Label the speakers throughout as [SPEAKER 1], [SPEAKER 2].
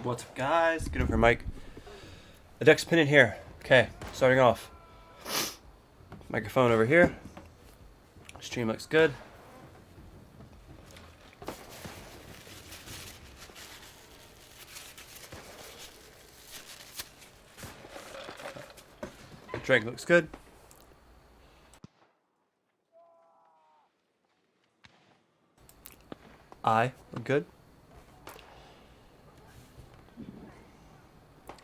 [SPEAKER 1] What's up, guys? Get over here, Mike. The deck's pinning here. Okay, starting off. Microphone over here. Stream looks good. Drink looks good. Eye look good.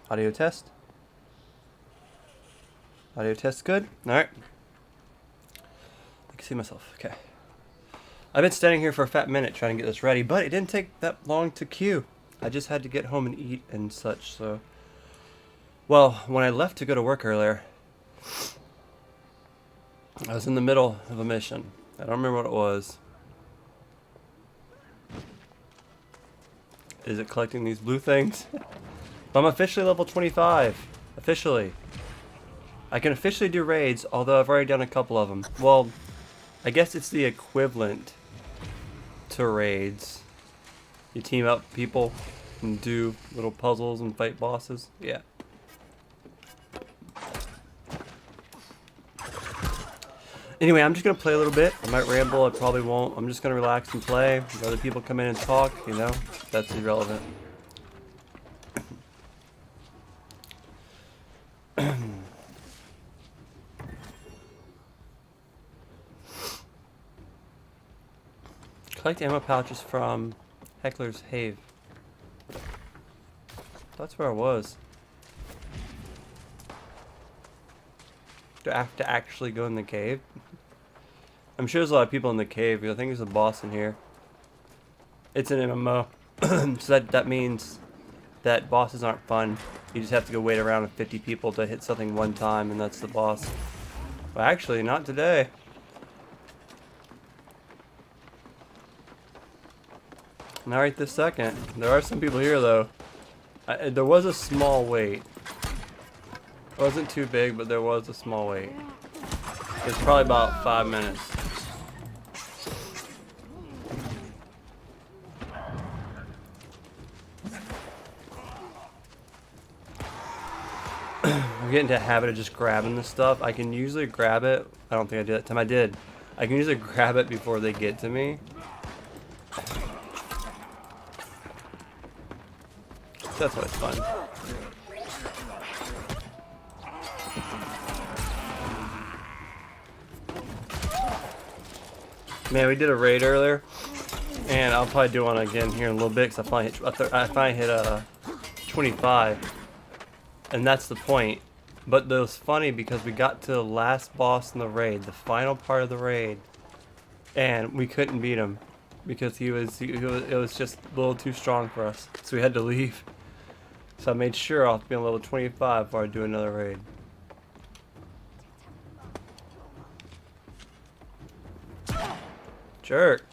[SPEAKER 1] Audio test. Audio test good. Alright. I can see myself. Okay. I've been standing here for a fat minute trying to get this ready, but it didn't take that long to queue. I just had to get home and eat and such, so... Well, when I left to go to work earlier, I was in the middle of a mission. I don't remember what it was. Is it collecting these blue things? I'm officially level 25. Officially. I can officially do raids, although I've already done a couple of them. Well, I guess it's the equivalent to raids. You team up people and do little puzzles and fight bosses. Yeah. Anyway, I'm just going to play a little bit. I might ramble, I probably won't. I'm just going to relax and play. If other people come in and talk, you know, that's irrelevant. Collect ammo pouches from Heckler's Have. That's where I was. Do I have to actually go in the cave? I'm sure there's a lot of people in the cave. I think there's a boss in here. It's an MMO. So that means that bosses aren't fun. You just have to go wait around with 50 people to hit something one time, and that's the boss. Well, actually, not today. Not right this second. There are some people here, though. There was a small wait. It wasn't too big, but there was a small wait. It's probably about 5 minutes. I'm getting into a habit of just grabbing this stuff. I can usually grab it. I don't think I did that time. I did. I can usually grab it before they get to me. That's always fun. Man, we did a raid earlier, and I'll probably do one again here in a little bit because I finally hit 25, and that's the point. But it was funny because we got to the last boss in the raid, the final part of the raid, and we couldn't beat him because it was just a little too strong for us, so we had to leave. So I made sure I'll be on level 25 before I do another raid. Jerk.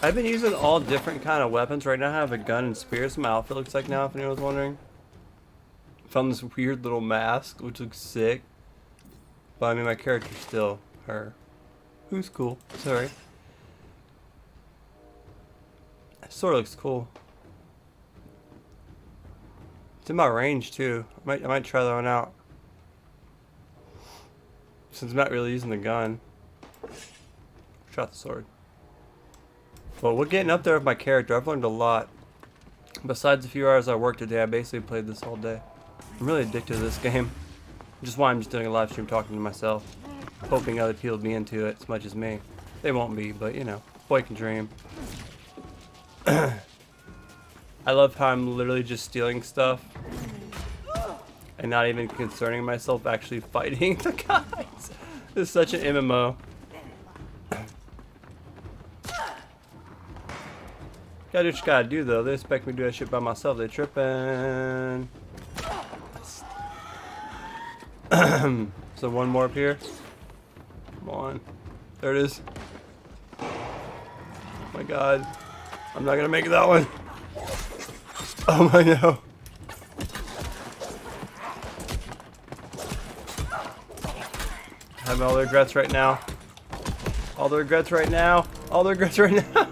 [SPEAKER 1] I've been using all different kind of weapons. Right now I have a gun and spears. My outfit looks like now, if anyone was wondering. Found this weird little mask, which looks sick. But I mean, my character's still her. Who's cool. Sorry. It sort of looks cool. It's in my range too. I might try that one out. Since I'm not really using the gun. Shot the sword. Well, we're getting up there with my character. I've learned a lot. Besides a few hours I worked today, I basically played this all day. I'm really addicted to this game. Which is why I'm just doing a live stream talking to myself. Hoping other people be into it as much as me. They won't be, but you know, boy can dream. I love how I'm literally just stealing stuff. And not even concerning myself actually fighting the guys. This is such an MMO. Gotta do what you gotta do though. They expect me to do that shit by myself. They tripping. So one more up here. Come on. There it is. Oh my god. I'm not gonna make that one. Oh my no. I have all the regrets right now. All the regrets right now. All the regrets right now.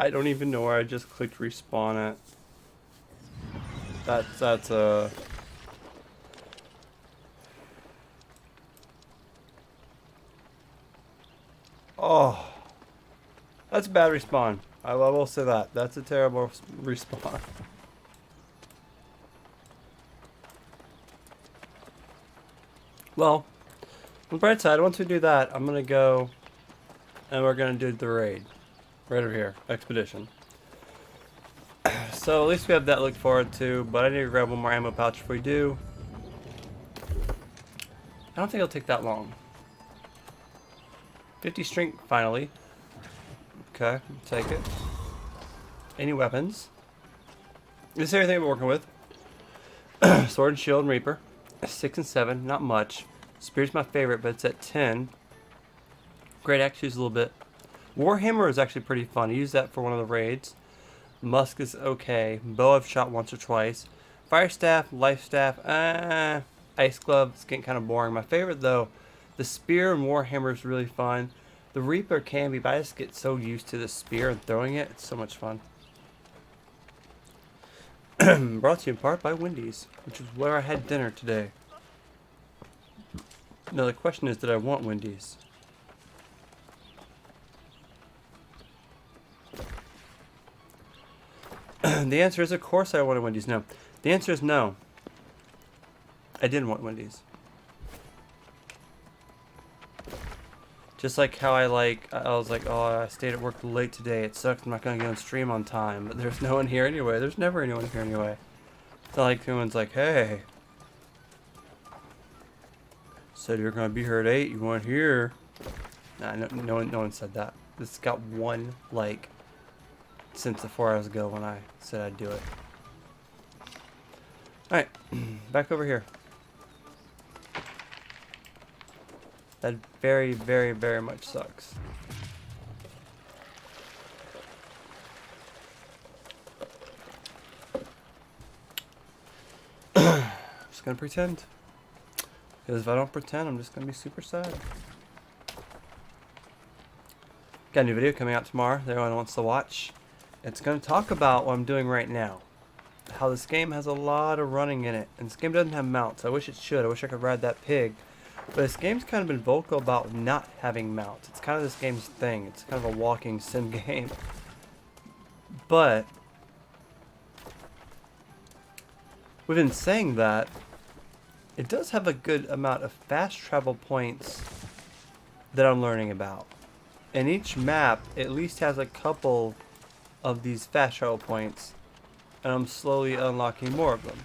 [SPEAKER 1] I don't even know where I just clicked respawn at. That's oh, that's a bad respawn. I will say that. That's a terrible respawn. Well, on the bright side, once we do that, I'm gonna go and we're gonna do the raid. Right over here, expedition. So at least we have that to look forward to, but I need to grab one more ammo pouch if we do. I don't think it'll take that long. 50 strength, finally. Okay, take it. Any weapons? This is everything we're working with. Sword and shield and reaper. 6 and 7, not much. Spear's my favorite, but it's at 10. Great axe use a little bit. Warhammer is actually pretty fun. I use that for one of the raids. Musk is okay. Bow I've shot once or twice. Fire staff, life staff, ice glove, it's getting kind of boring. My favorite though, the spear and Warhammer is really fun. The Reaper can be, but I just get so used to the spear and throwing it. It's so much fun. Brought to you in part by Wendy's, which is where I had dinner today. Now the question is, did I want Wendy's? The answer is, of course I wanted Wendy's. No. The answer is no. I didn't want Wendy's. Just like how I was like, oh, I stayed at work late today. It sucks. I'm not going to get on stream on time. But there's no one here anyway. There's never anyone here anyway. It's not like anyone's like, hey, said you're going to be here at 8. You weren't here. Nah, no one said that. This got one like since the 4 hours ago when I said I'd do it. Alright, back over here. That very, very, very much sucks. Just gonna pretend. Because if I don't pretend, I'm just gonna be super sad. Got a new video coming out tomorrow that everyone wants to watch. It's going to talk about what I'm doing right now. How this game has a lot of running in it. And this game doesn't have mounts. I wish it should. I wish I could ride that pig. But this game's kind of been vocal about not having mounts. It's kind of this game's thing. It's kind of a walking sim game. But within saying that, it does have a good amount of fast travel points that I'm learning about. And each map at least has a couple of these fast travel points, and I'm slowly unlocking more of them.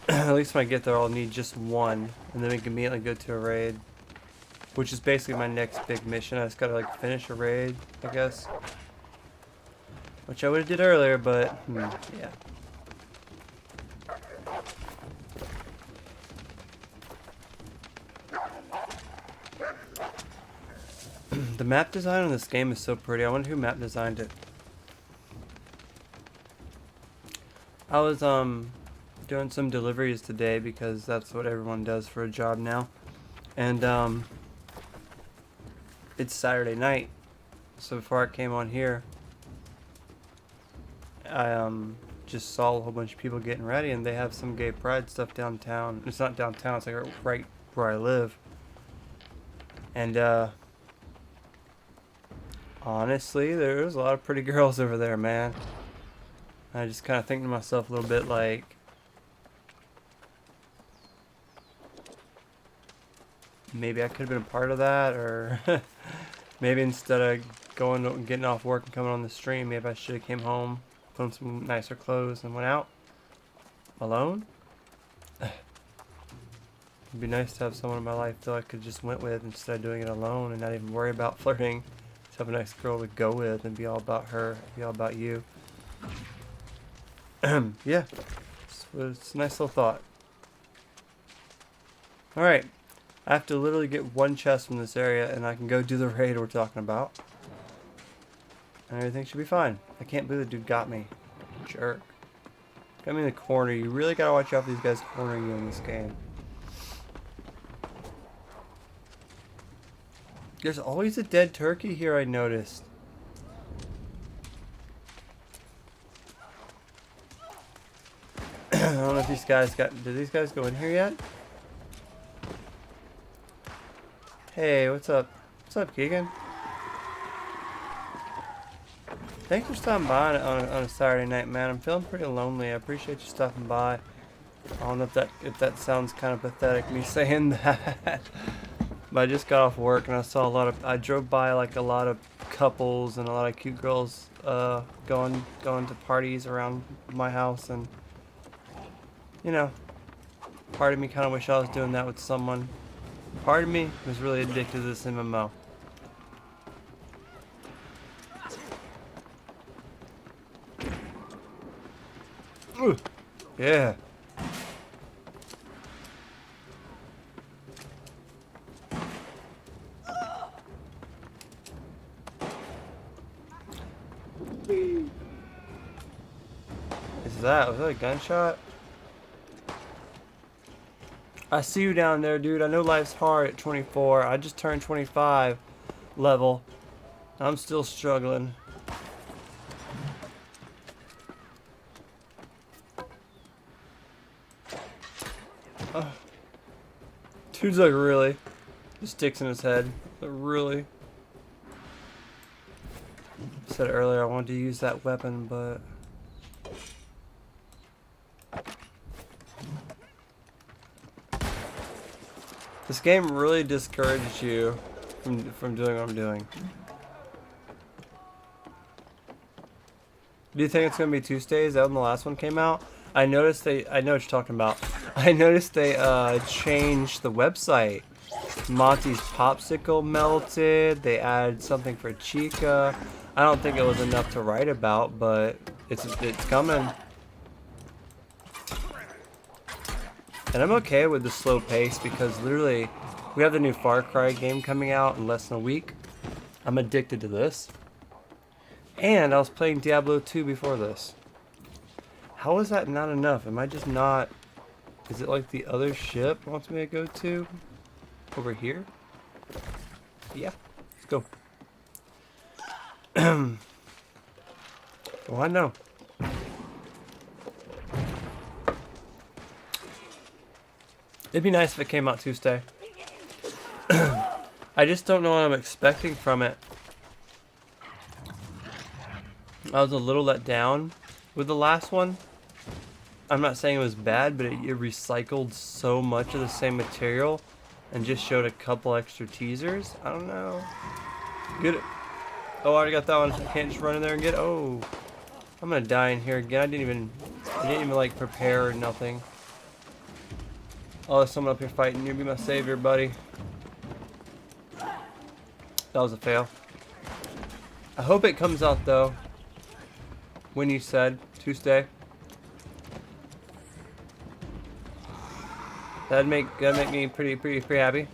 [SPEAKER 1] At least when I get there, I'll need just one, and then we can immediately go to a raid, which is basically my next big mission. I just gotta like finish a raid, I guess, which I would have did earlier, but yeah. The map design on this game is so pretty. I wonder who map designed it. I was doing some deliveries today because that's what everyone does for a job now. And it's Saturday night. So before I came on here, I just saw a whole bunch of people getting ready, and they have some gay pride stuff downtown. It's not downtown, it's like right where I live. And honestly, there's a lot of pretty girls over there, man. I just kind of think to myself a little bit like, maybe I could have been a part of that, or maybe instead of getting off work and coming on the stream, maybe I should have came home, put on some nicer clothes, and went out alone. It'd be nice to have someone in my life that I could just went with instead of doing it alone and not even worry about flirting. Just have a nice girl to go with and be all about her, be all about you. Yeah, it's a nice little thought. Alright, I have to literally get one chest from this area and I can go do the raid we're talking about. And everything should be fine. I can't believe the dude got me. Jerk. Got me in the corner. You really gotta watch out for these guys cornering you in this game. There's always a dead turkey here, I noticed. I don't know if these guys did these guys go in here yet? Hey, what's up? What's up, Keegan? Thanks for stopping by on a Saturday night, man. I'm feeling pretty lonely. I appreciate you stopping by. I don't know if that sounds kind of pathetic, me saying that. But I just got off work and I saw I drove by like a lot of couples and a lot of cute girls going to parties around my house, and you know, part of me kind of wish I was doing that with someone. Part of me was really addicted to this MMO. Ooh, yeah. Was that a gunshot? I see you down there, dude. I know life's hard at 24. I just turned 25 level. I'm still struggling. Oh. Dude's like, really? The sticks in his head. Like, really? I said earlier I wanted to use that weapon, but this game really discourages you from doing what I'm doing. Do you think it's gonna be Tuesdays? That when the last one came out? I know what you're talking about. I noticed they changed the website. Monty's popsicle melted. They added something for Chica. I don't think it was enough to write about, but it's coming. And I'm okay with the slow pace because literally we have the new Far Cry game coming out in less than a week. I'm addicted to this. And I was playing Diablo 2 before this. How is that not enough? Am I just not... Is it like the other ship wants me to go to? Over here? Yeah. Let's go. Well, I know. It'd be nice if it came out Tuesday. I just don't know what I'm expecting from it. I was a little let down with the last one. I'm not saying it was bad, but it recycled so much of the same material and just showed a couple extra teasers. I don't know. Good. Oh, I already got that one. I can't just run in there and get it. Oh, I'm gonna die in here again. I didn't even like prepare or nothing. Oh, there's someone up here fighting you. Be my savior, buddy. That was a fail. I hope it comes out though. When you said Tuesday. That'd make me pretty happy.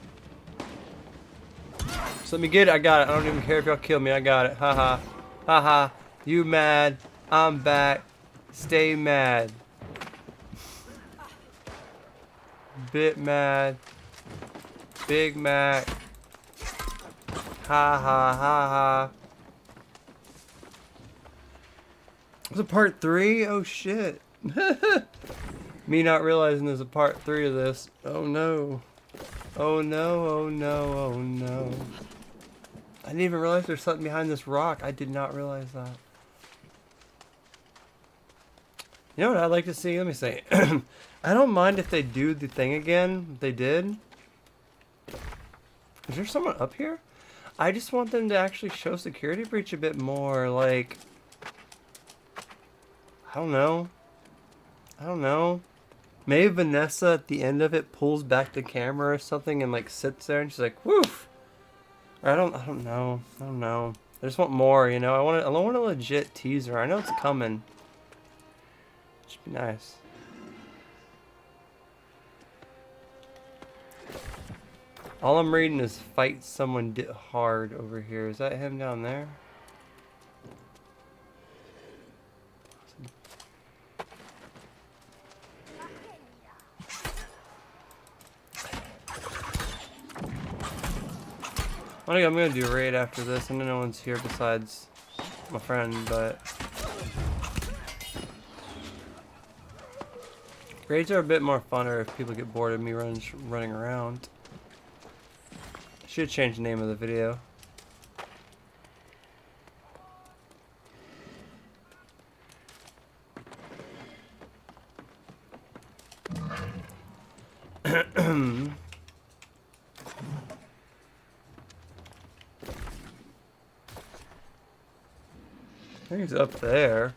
[SPEAKER 1] So let me get it. I got it. I don't even care if y'all kill me. I got it. Haha. Haha. You mad? I'm back. Stay mad. Bit mad. Big Mac. Ha ha ha ha. It's a part 3? Oh shit. Me not realizing there's a part 3 of this. Oh no. Oh no, oh no, oh no. I didn't even realize there's something behind this rock. I did not realize that. You know what I'd like to see? Let me see. I don't mind if they do the thing again. They did. Is there someone up here? I just want them to actually show security breach a bit more. Like, I don't know. I don't know. Maybe Vanessa at the end of it pulls back the camera or something and like sits there and she's like, "Woof." I don't know. I don't know. I just want more, you know. I want a legit teaser. I know it's coming. Should be nice. All I'm reading is fight someone hard over here. Is that him down there? I'm gonna do a raid after this. I know no one's here besides my friend, but raids are a bit more funner if people get bored of me running around. Should change the name of the video. I think it's up there.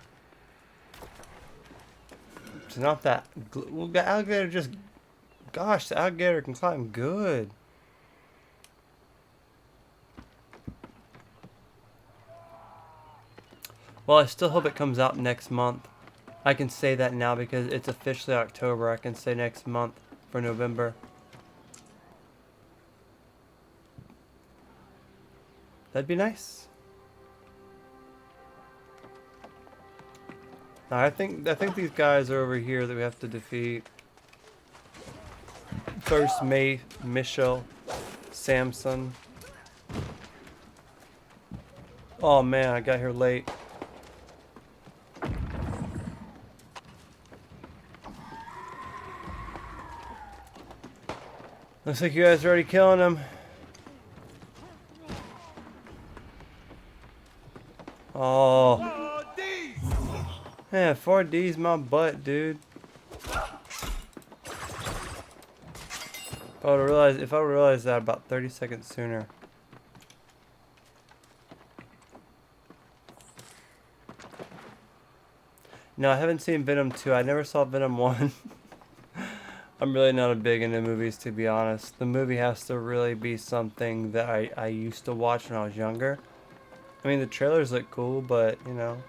[SPEAKER 1] It's not that. Well, the alligator just. Gosh, the alligator can climb good. Well, I still hope it comes out next month. I can say that now because it's officially October. I can say next month for November. That'd be nice. Now, I think these guys are over here that we have to defeat. First Mate, Michelle, Samson. Oh man, I got here late. Looks like you guys are already killing him. Oh. Man, 4D's my butt, dude. If I would realize that about 30 seconds sooner. No, I haven't seen Venom 2. I never saw Venom 1. I'm really not a big into movies, to be honest. The movie has to really be something that I used to watch when I was younger. I mean, the trailers look cool, but, you know.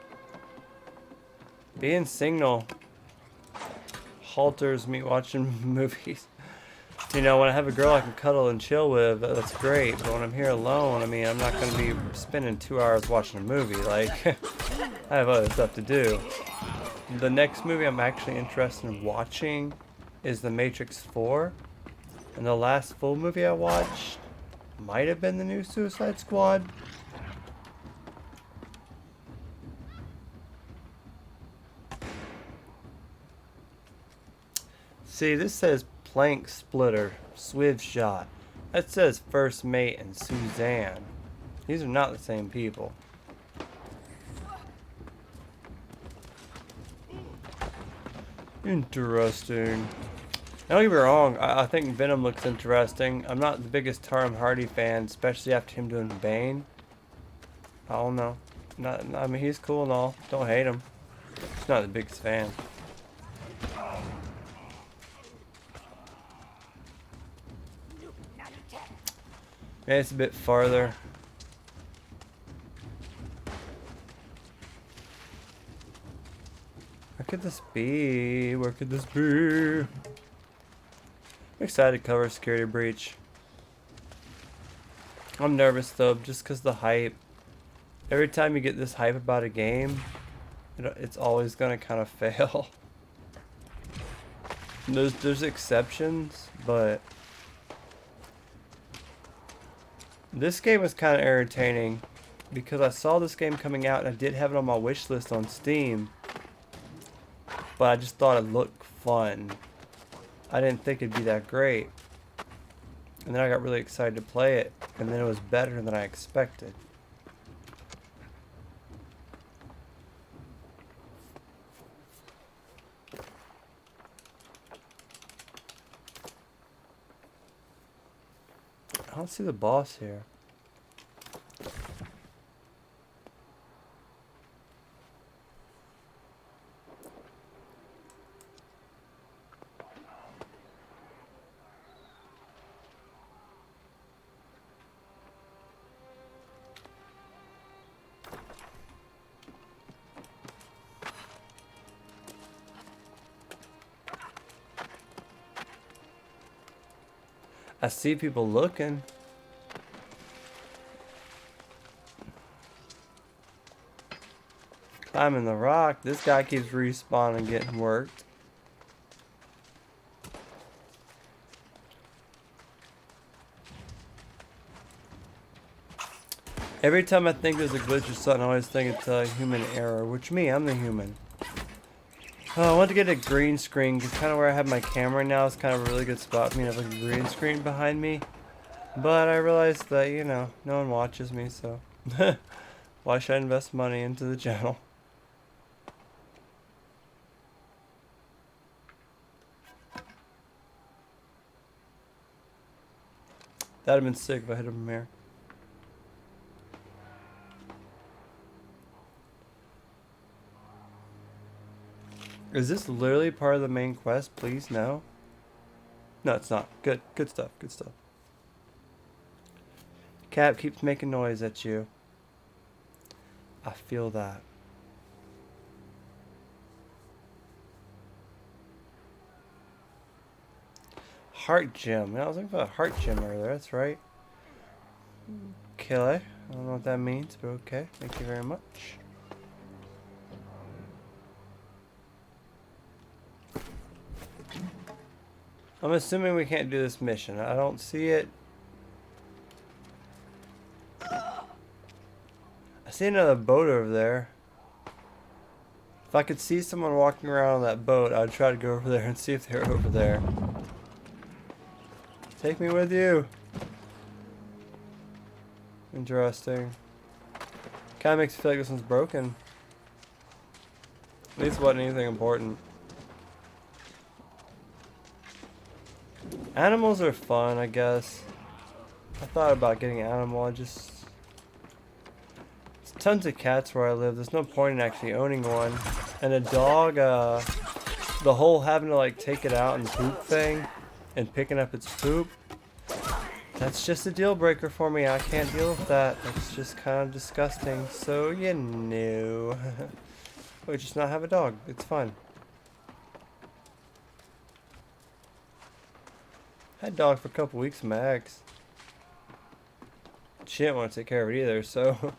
[SPEAKER 1] Being single halters me watching movies. You know, when I have a girl I can cuddle and chill with, that's great. But when I'm here alone, I mean, I'm not going to be spending 2 hours watching a movie. Like, I have other stuff to do. The next movie I'm actually interested in watching is The Matrix 4. And the last full movie I watched might have been the new Suicide Squad. See, this says Plank Splitter, Swift Shot. That says First Mate and Suzanne. These are not the same people. Interesting. Don't get me wrong, I think Venom looks interesting. I'm not the biggest Tom Hardy fan, especially after him doing Bane. I don't know. I mean, he's cool and all. Don't hate him. Just not the biggest fan. Maybe it's a bit farther. Where could this be? Where could this be? I'm excited to cover Security Breach. I'm nervous though, just because the hype. Every time you get this hype about a game, it's always gonna kind of fail. There's exceptions, but this game was kind of entertaining because I saw this game coming out and I did have it on my wish list on Steam, but I just thought it looked fun. I didn't think it'd be that great, and then I got really excited to play it, and then it was better than I expected. I don't see the boss here. I see people looking. Climbing the rock. This guy keeps respawning, getting worked. Every time I think there's a glitch or something, I always think it's a human error. Which me, I'm the human. Oh, I want to get a green screen because kind of where I have my camera now is kind of a really good spot for me to have like a green screen behind me. But I realized that, you know, no one watches me, so why should I invest money into the channel? That'd have been sick if I hit him from here. Is this literally part of the main quest? Please, no. No, it's not. Good. Good stuff. Good stuff. Cat keeps making noise at you. I feel that. Heart gem. Yeah, I was looking for a heart gem earlier. That's right. Killer. I don't know what that means, but okay. Thank you very much. I'm assuming we can't do this mission. I don't see it. I see another boat over there. If I could see someone walking around on that boat, I'd try to go over there and see if they're over there. Take me with you. Interesting. Kind of makes me feel like this one's broken. At least it wasn't anything important. Animals are fun, I guess. I thought about getting an animal. There's tons of cats where I live. There's no point in actually owning one. And a dog, the whole having to like take it out and poop thing and picking up its poop, that's just a deal breaker for me. I can't deal with that. That's just kind of disgusting. So, you know. We just not have a dog. It's fun. I had a dog for a couple weeks with my ex. She didn't want to take care of it either, so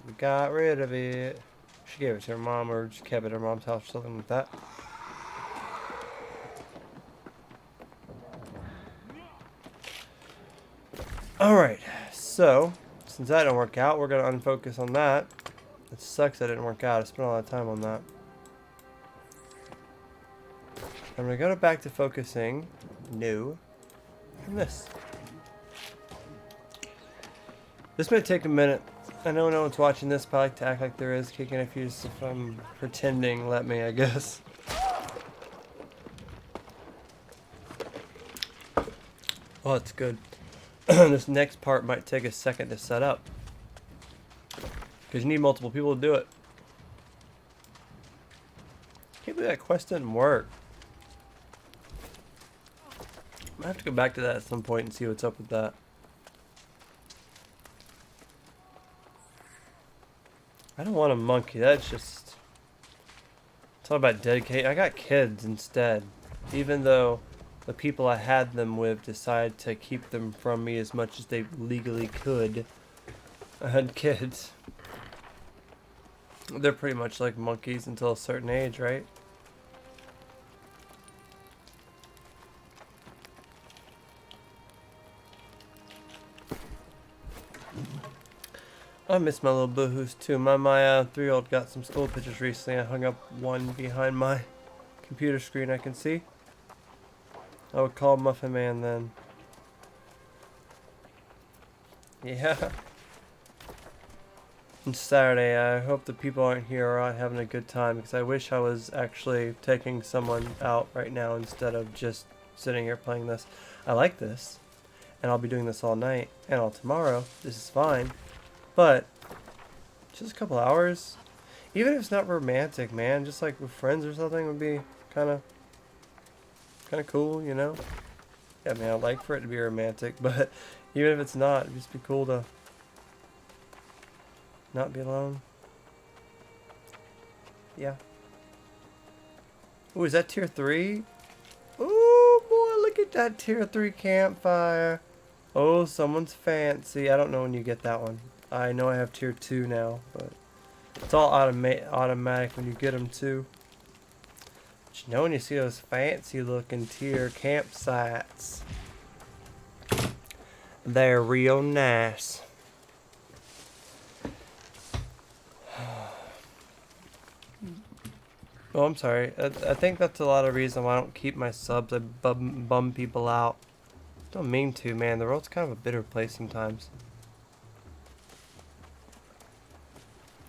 [SPEAKER 1] we got rid of it. She gave it to her mom, or just kept it at her mom's house or something like that. Alright, so since that didn't work out, we're going to unfocus on that. It sucks that didn't work out. I spent a lot of time on that. I'm going to go back to focusing new on this. This may take a minute. I know no one's watching this, but I like to act like there is. Kicking if I'm pretending, let me, I guess. Oh, it's good. This next part might take a second to set up. Because you need multiple people to do it. Can't believe that quest didn't work. I have to go back to that at some point and see what's up with that. I don't want a monkey. That's just... It's all about dedication. I got kids instead. Even though the people I had them with decided to keep them from me as much as they legally could. I had kids. They're pretty much like monkeys until a certain age, right? I miss my little boohoos too. My 3-year-old got some school pictures recently. I hung up one behind my computer screen I can see. I would call Muffin Man then. Yeah. It's Saturday. I hope the people aren't here or out having a good time, because I wish I was actually taking someone out right now instead of just sitting here playing this. I like this, and I'll be doing this all night and all tomorrow. This is fine. But just a couple hours, even if it's not romantic, man, just like with friends or something would be kind of cool, you know? Yeah, man, I'd like for it to be romantic, but even if it's not, it'd just be cool to not be alone. Yeah. Ooh, is that tier 3? Ooh, boy, look at that tier 3 campfire. Oh, someone's fancy. I don't know when you get that one. I know I have tier 2 now, but it's all automatic when you get them too. But you know when you see those fancy looking tier campsites, they're real nice. Oh, I'm sorry. I think that's a lot of reason why I don't keep my subs. I bum people out. Don't mean to, man. The world's kind of a bitter place sometimes.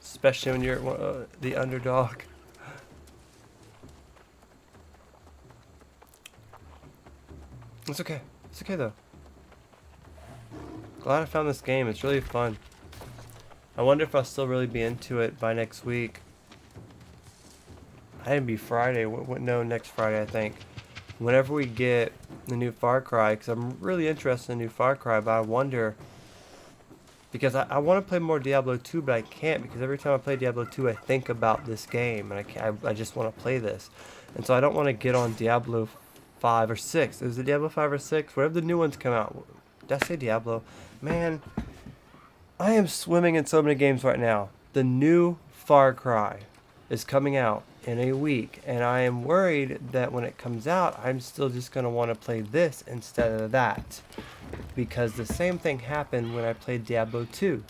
[SPEAKER 1] Especially when you're the underdog. It's okay. It's okay, though. Glad I found this game. It's really fun. I wonder if I'll still really be into it by next week. I didn't be Friday. No, next Friday, I think. Whenever we get the new Far Cry, because I'm really interested in the new Far Cry, but I wonder, because I want to play more Diablo 2, but I can't, because every time I play Diablo 2, I think about this game, and I just want to play this. And so I don't want to get on Diablo 5 or 6. Is it Diablo 5 or 6? Whatever the new ones come out. Did I say Diablo? Man, I am swimming in so many games right now. The new Far Cry is coming out in a week, and I am worried that when it comes out, I'm still just going to want to play this instead of that, because the same thing happened when I played Diablo 2.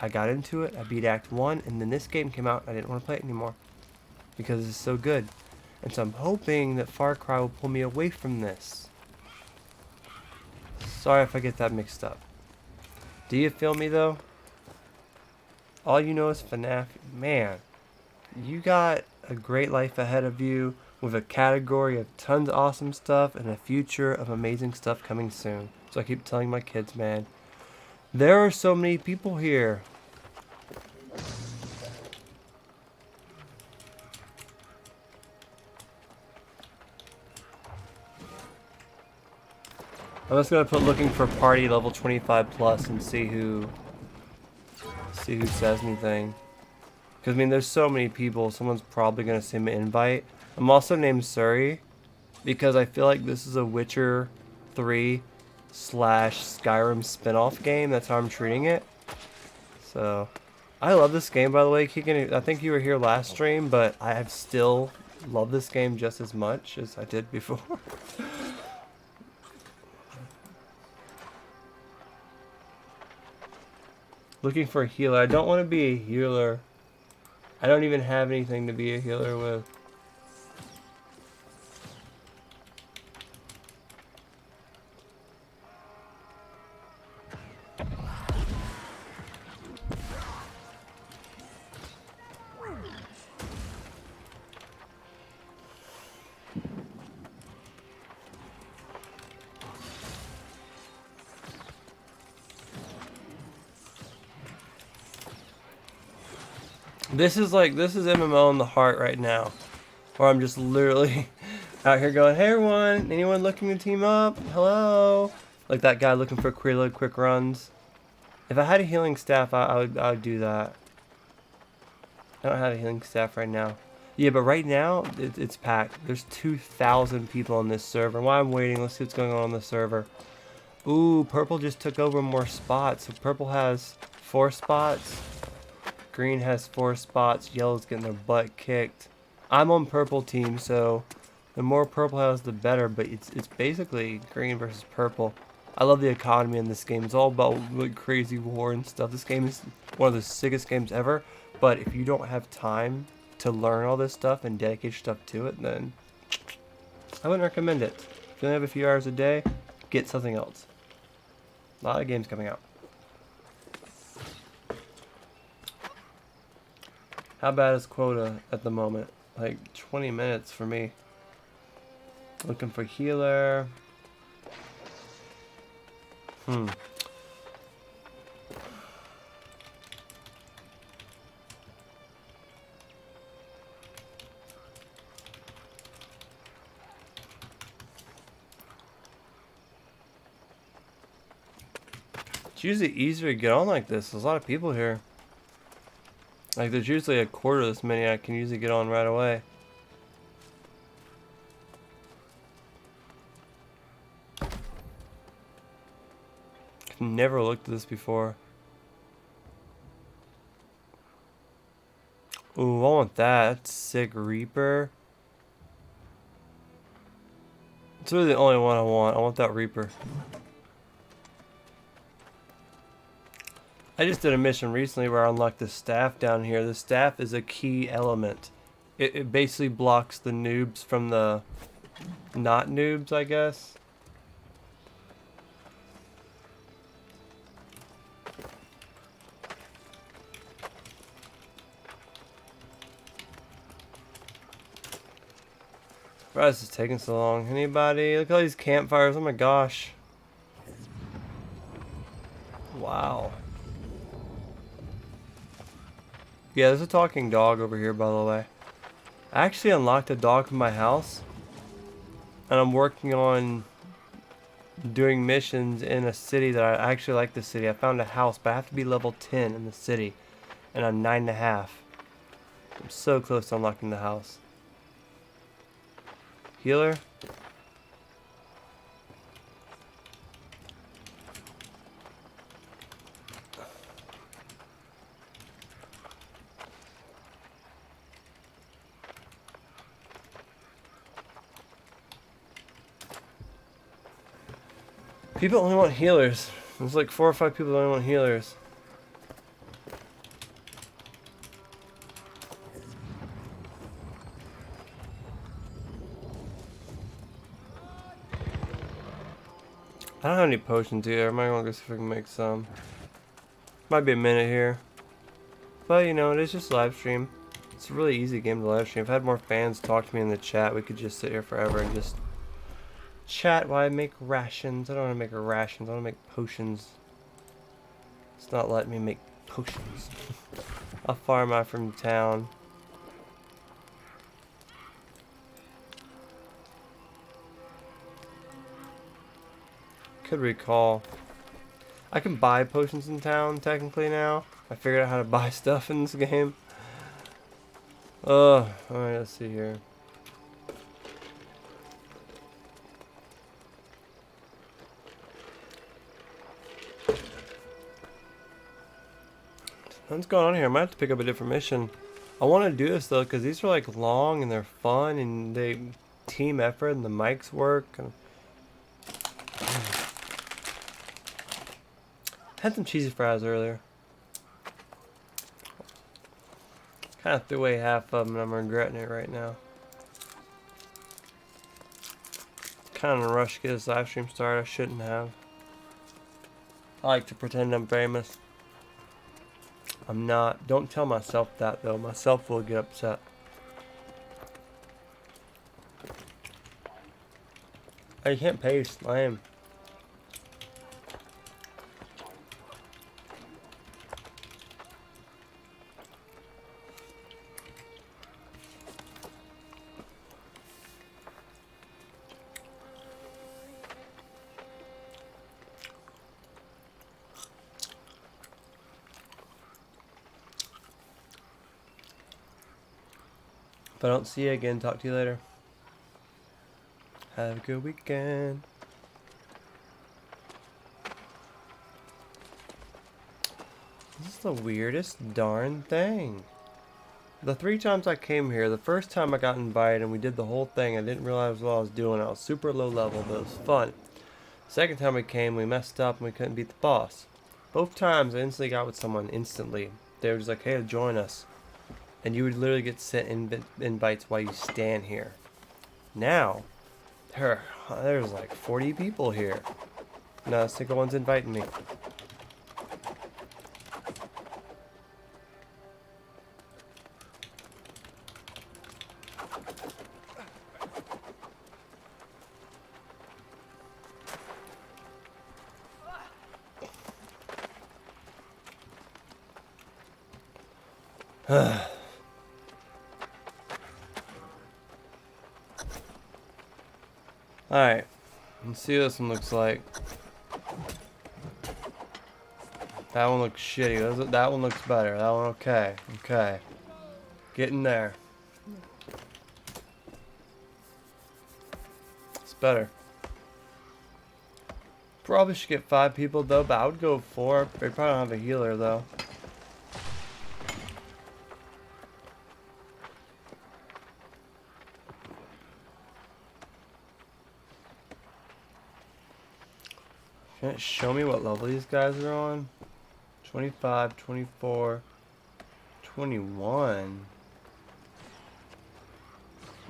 [SPEAKER 1] I got into it, I beat Act 1, and then this game came out, and I didn't want to play it anymore because it's so good. And so I'm hoping that Far Cry will pull me away from this. Sorry if I get that mixed up. Do you feel me though? All you know is FNAF. Man, you got a great life ahead of you, with a category of tons of awesome stuff and a future of amazing stuff coming soon. So I keep telling my kids, man, there are so many people here. I'm just gonna put looking for party level 25 plus and see who says anything. Because, I mean, there's so many people, someone's probably going to send me an invite. I'm also named Surrey, because I feel like this is a Witcher 3 / Skyrim spin-off game. That's how I'm treating it. So, I love this game, by the way. Keegan, I think you were here last stream, but I have still loved this game just as much as I did before. Looking for a healer. I don't want to be a healer. I don't even have anything to be a healer with. This is MMO in the heart right now, where I'm just literally out here going, hey everyone, anyone looking to team up? Hello? Like that guy looking for quick runs. If I had a healing staff, I would do that. I don't have a healing staff right now. Yeah, but right now, it's packed. There's 2,000 people on this server. While I'm waiting, let's see what's going on the server. Ooh, purple just took over more spots. So purple has 4 spots. Green has 4 spots. Yellow's getting their butt kicked. I'm on purple team, so the more purple has, the better. But it's basically green versus purple. I love the economy in this game. It's all about like crazy war and stuff. This game is one of the sickest games ever. But if you don't have time to learn all this stuff and dedicate stuff to it, then I wouldn't recommend it. If you only have a few hours a day, get something else. A lot of games coming out. How bad is quota at the moment? Like 20 minutes for me. Looking for healer. It's usually easier to get on like this. There's a lot of people here. Like, there's usually a quarter this many I can usually get on right away. never looked at this before. Ooh, I want that. That's sick. Reaper. It's really the only one I want. I want that Reaper. I just did a mission recently where I unlocked the staff down here. The staff is a key element. It basically blocks the noobs from the not noobs, I guess. Why is this taking so long? Anybody? Look at all these campfires. Oh my gosh. Wow. Yeah, there's a talking dog over here, by the way. I actually unlocked a dog from my house. And I'm working on doing missions in a city that I actually like the city. I found a house, but I have to be level 10 in the city. And I'm 9.5. I'm so close to unlocking the house. Healer? People only want healers. There's like 4 or 5 people that only want healers. I don't have any potions either. I might want to go see if I can make some. Might be a minute here. But you know, it is just live stream. It's a really easy game to live stream. If I had more fans talk to me in the chat, we could just sit here forever and just chat while I make rations. I don't want to make rations. I want to make potions. It's not letting me make potions. How far am I from town? Could recall. I can buy potions in town technically now. I figured out how to buy stuff in this game. Alright, let's see here. What's going on here? I might have to pick up a different mission. I want to do this though because these are like long and they're fun and they team effort and the mics work. And had some cheesy fries earlier. Kind of threw away half of them and I'm regretting it right now. Kind of in a rush to get this live stream started. I shouldn't have. I like to pretend I'm famous. I'm not. Don't tell myself that though. Myself will get upset. I can't paste. I am. If I don't see you again, talk to you later. Have a good weekend. This is the weirdest darn thing. The 3 times I came here, the first time I got invited and we did the whole thing, I didn't realize what I was doing. I was super low level, but it was fun. Second time we came, we messed up and we couldn't beat the boss. Both times I instantly got with someone instantly. They were just like, hey, join us. And you would literally get sent invites while you stand here. Now, there's like 40 people here. Not a single one's inviting me. Alright, let's see what this one looks like. That one looks shitty. That one looks better. That one okay. Okay. Getting there. It's better. Probably should get 5 people though, but I would go 4. They probably don't have a healer though. Can it show me what level these guys are on? 25, 24, 21.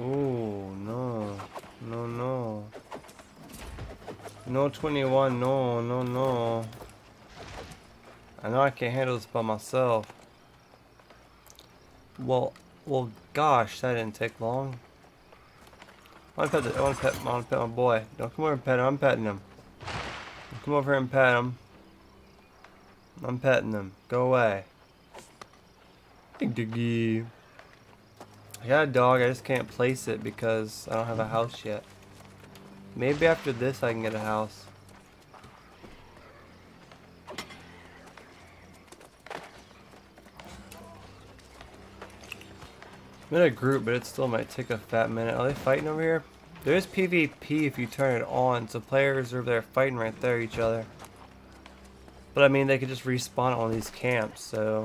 [SPEAKER 1] Ooh, no. No, no. No 21, no, no, no. I know I can't handle this by myself. Well, gosh, that didn't take long. I want to pet my boy. Don't come over and pet him. I'm petting him. Don't come over here and pet him. I'm petting him. Go away. Diggy. I got a dog. I just can't place it because I don't have a house yet. Maybe after this I can get a house. I'm in a group, but it still might take a fat minute. Are they fighting over here? There is PvP if you turn it on, so players are there fighting right there each other. But I mean, they could just respawn on these camps, so...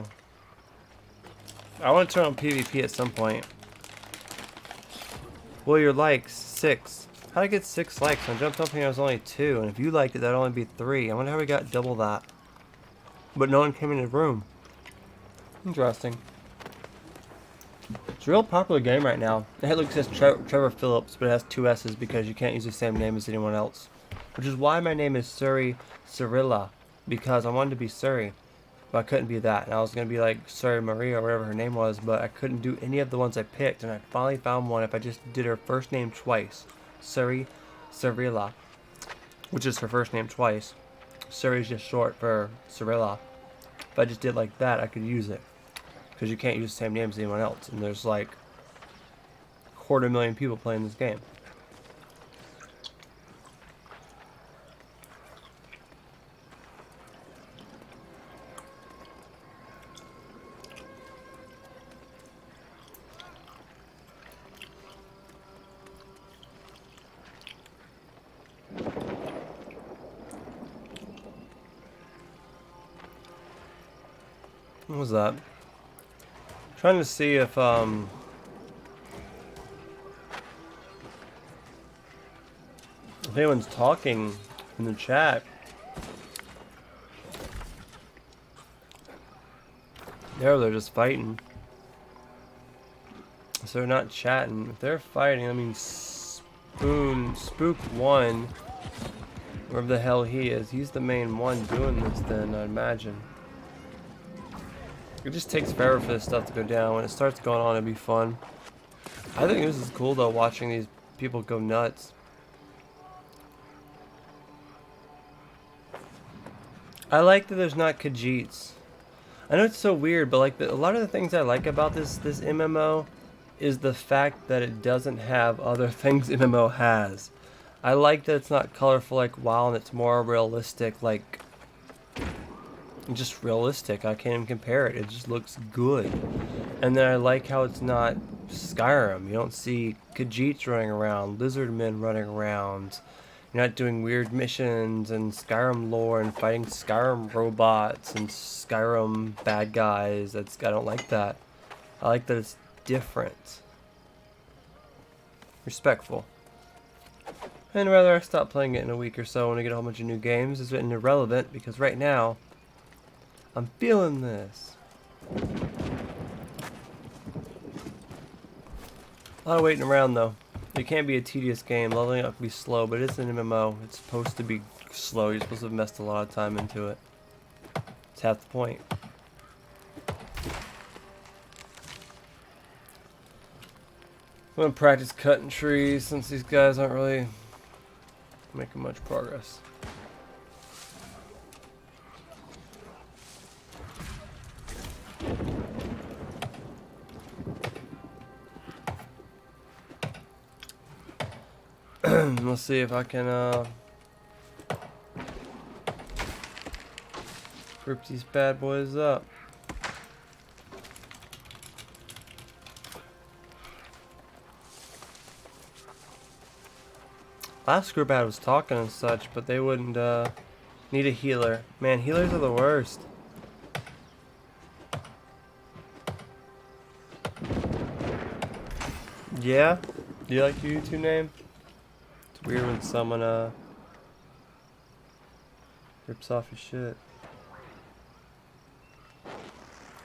[SPEAKER 1] I want to turn on PvP at some point. Well, your likes, 6. How did I get 6 likes? On Jump Something I was only 2, and if you liked it, that'd only be 3. I wonder how we got double that. But no one came in the room. Interesting. It's a real popular game right now. It looks says Trevor Phillips, but it has 2 S's because you can't use the same name as anyone else. Which is why my name is Suri Cyrilla, because I wanted to be Suri, but I couldn't be that. And I was going to be like Suri Maria or whatever her name was, but I couldn't do any of the ones I picked, and I finally found one if I just did her first name twice. Suri Cyrilla, which is her first name twice. Suri is just short for Cyrilla. If I just did like that, I could use it. Because you can't use the same name as anyone else. And there's like 250,000 people playing this game. What was that? Trying to see if anyone's talking in the chat. They're just fighting. So they're not chatting. If they're fighting, I mean Spook 1, wherever the hell he is, he's the main one doing this then, I imagine. It just takes forever for this stuff to go down. When it starts going on, it'd be fun. I think this is cool though, watching these people go nuts. I like that there's not Khajiits. I know it's so weird, but like a lot of the things I like about this MMO is the fact that it doesn't have other things MMO has. I like that it's not colorful like WoW and it's more realistic, like just realistic. I can't even compare it. It just looks good. And then I like how it's not Skyrim. You don't see Khajiits running around, lizard men running around. You're not doing weird missions and Skyrim lore and fighting Skyrim robots and Skyrim bad guys. I don't like that. I like that it's different. Respectful. And rather I stop playing it in a week or so when I get a whole bunch of new games. It's written irrelevant because right now I'm feeling this. A lot of waiting around though. It can't be a tedious game. Leveling up can be slow, but it's an MMO. It's supposed to be slow. You're supposed to have invested a lot of time into it. It's half the point. I'm gonna practice cutting trees since these guys aren't really making much progress. Let's see if I can group these bad boys up. Last group I had was talking and such, but they wouldn't need a healer. Man, healers are the worst. Yeah? Do you like your YouTube name? It's weird when someone rips off your shit.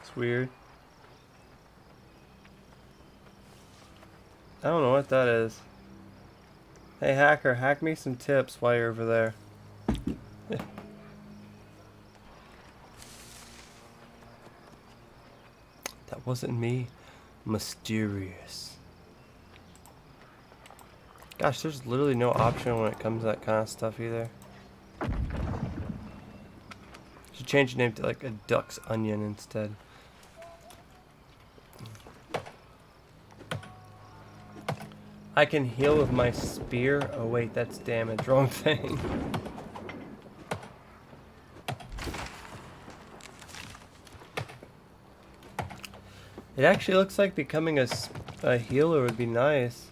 [SPEAKER 1] It's weird. I don't know what that is. Hey hacker, hack me some tips while you're over there. That wasn't me. Mysterious. Gosh, there's literally no option when it comes to that kind of stuff either. Should change the name to like a duck's onion instead. I can heal with my spear. Oh wait, that's damage. Wrong thing. It actually looks like becoming a healer would be nice.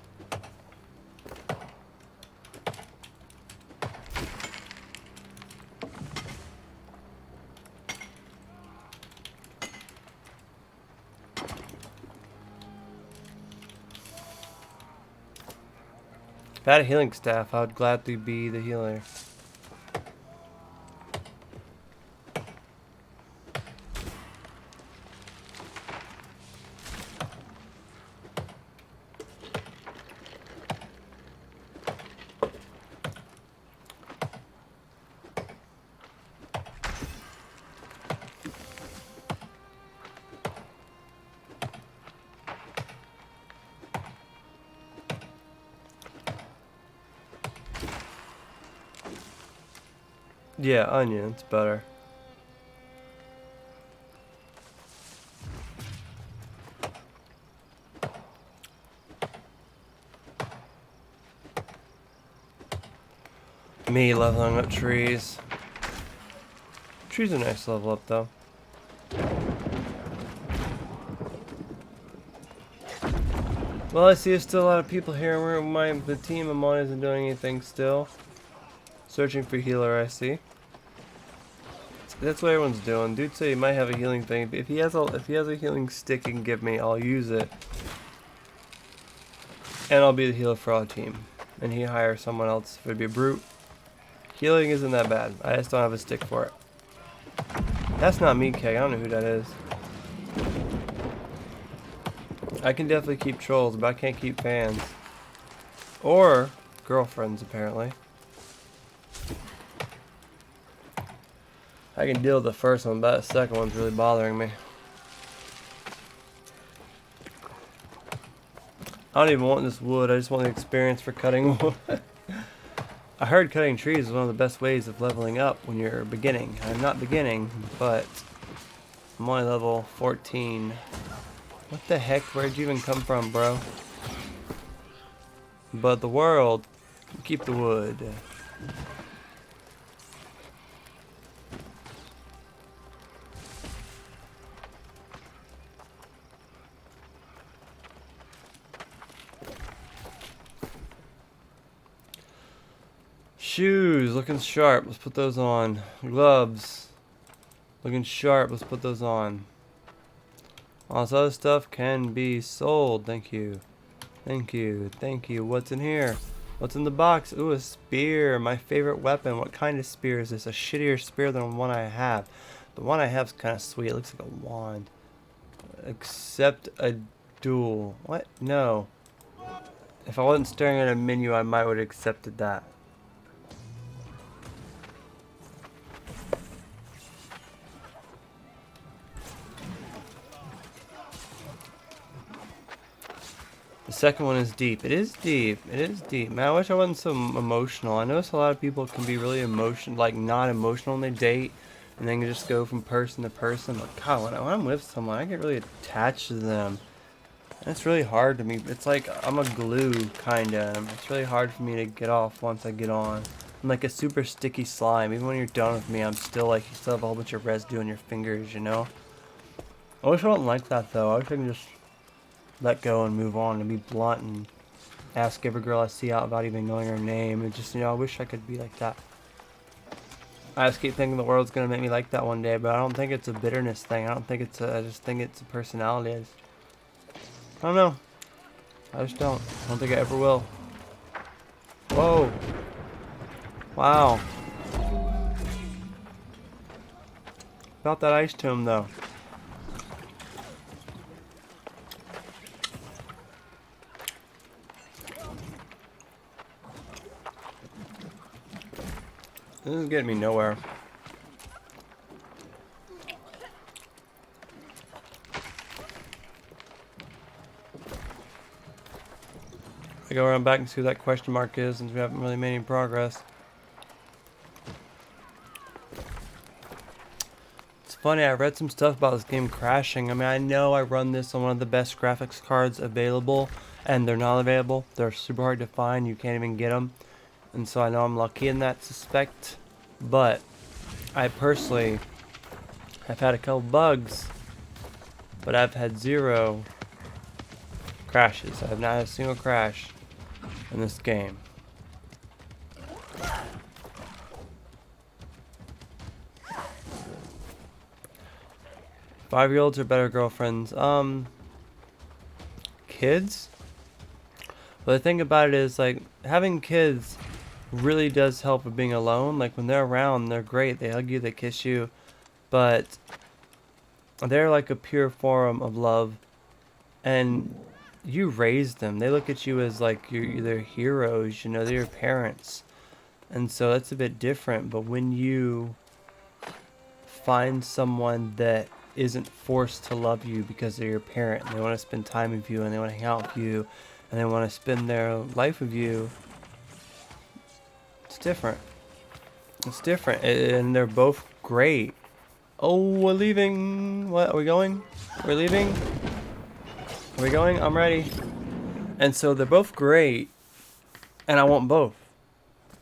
[SPEAKER 1] If I had a healing staff, I would gladly be the healer. Yeah, onion, it's better. Me leveling up trees. Trees are nice to level up though. Well, I see there's still a lot of people here where the team I'm on isn't doing anything still. Searching for healer, I see. That's what everyone's doing. Dude said he might have a healing thing. If he has a healing stick he can give me, I'll use it. And I'll be the healer for our team. And he hires someone else if it'd be a brute. Healing isn't that bad. I just don't have a stick for it. That's not me, Keg. I don't know who that is. I can definitely keep trolls, but I can't keep fans. Or girlfriends, apparently. I can deal with the first one, but the second one's really bothering me. I don't even want this wood, I just want the experience for cutting wood. I heard cutting trees is one of the best ways of leveling up when you're beginning. I'm not beginning, but I'm only level 14. What the heck? Where'd you even come from, bro? But the world, keep the wood. Shoes, looking sharp. Let's put those on. Gloves, looking sharp. Let's put those on. All this other stuff can be sold. Thank you. Thank you. Thank you. What's in here? What's in the box? Ooh, a spear. My favorite weapon. What kind of spear is this? A shittier spear than the one I have. The one I have is kind of sweet. It looks like a wand. Accept a duel. What? No. If I wasn't staring at a menu, I might would have accepted that. The second one is deep. It is deep. It is deep. Man, I wish I wasn't so emotional. I notice a lot of people can be really not emotional when they date, and then just go from person to person. But God, when I'm with someone, I get really attached to them. And it's really hard to me. It's like I'm a glue, kinda. It's really hard for me to get off once I get on. I'm like a super sticky slime. Even when you're done with me, I'm still like, you still have a whole bunch of residue on your fingers, you know? I wish I wasn't like that, though. I wish I could just let go and move on and be blunt and ask every girl I see out without even knowing her name. And just, you know, I wish I could be like that. I just keep thinking the world's gonna make me like that one day, but I don't think it's a bitterness thing. I don't think it's a, I just think it's a personality. I don't know. I just don't. I don't think I ever will. Whoa. Wow. About that ice tomb, though. This is getting me nowhere. I go around back and see what that question mark is, since we haven't really made any progress. It's funny, I read some stuff about this game crashing. I mean, I know I run this on one of the best graphics cards available, and they're not available. They're super hard to find, you can't even get them. And so I know I'm lucky in that suspect, but I personally have had a couple bugs, but I've had 0 crashes. I have not had a single crash in this game. 5-year-olds are better girlfriends. Kids? Well, the thing about it is, like, having kids really does help with being alone. Like, when they're around, they're great. They hug you, they kiss you. But they're like a pure form of love. And you raised them. They look at you as, like, you're their heroes. You know, they're your parents. And so that's a bit different. But when you find someone that isn't forced to love you because they're your parent, and they want to spend time with you, and they want to hang out with you, and they want to spend their life with you, it's different. It's different, and they're both great. Oh, we're leaving. What, are we going? We're leaving? Are we going? I'm ready. And so they're both great, and I want both.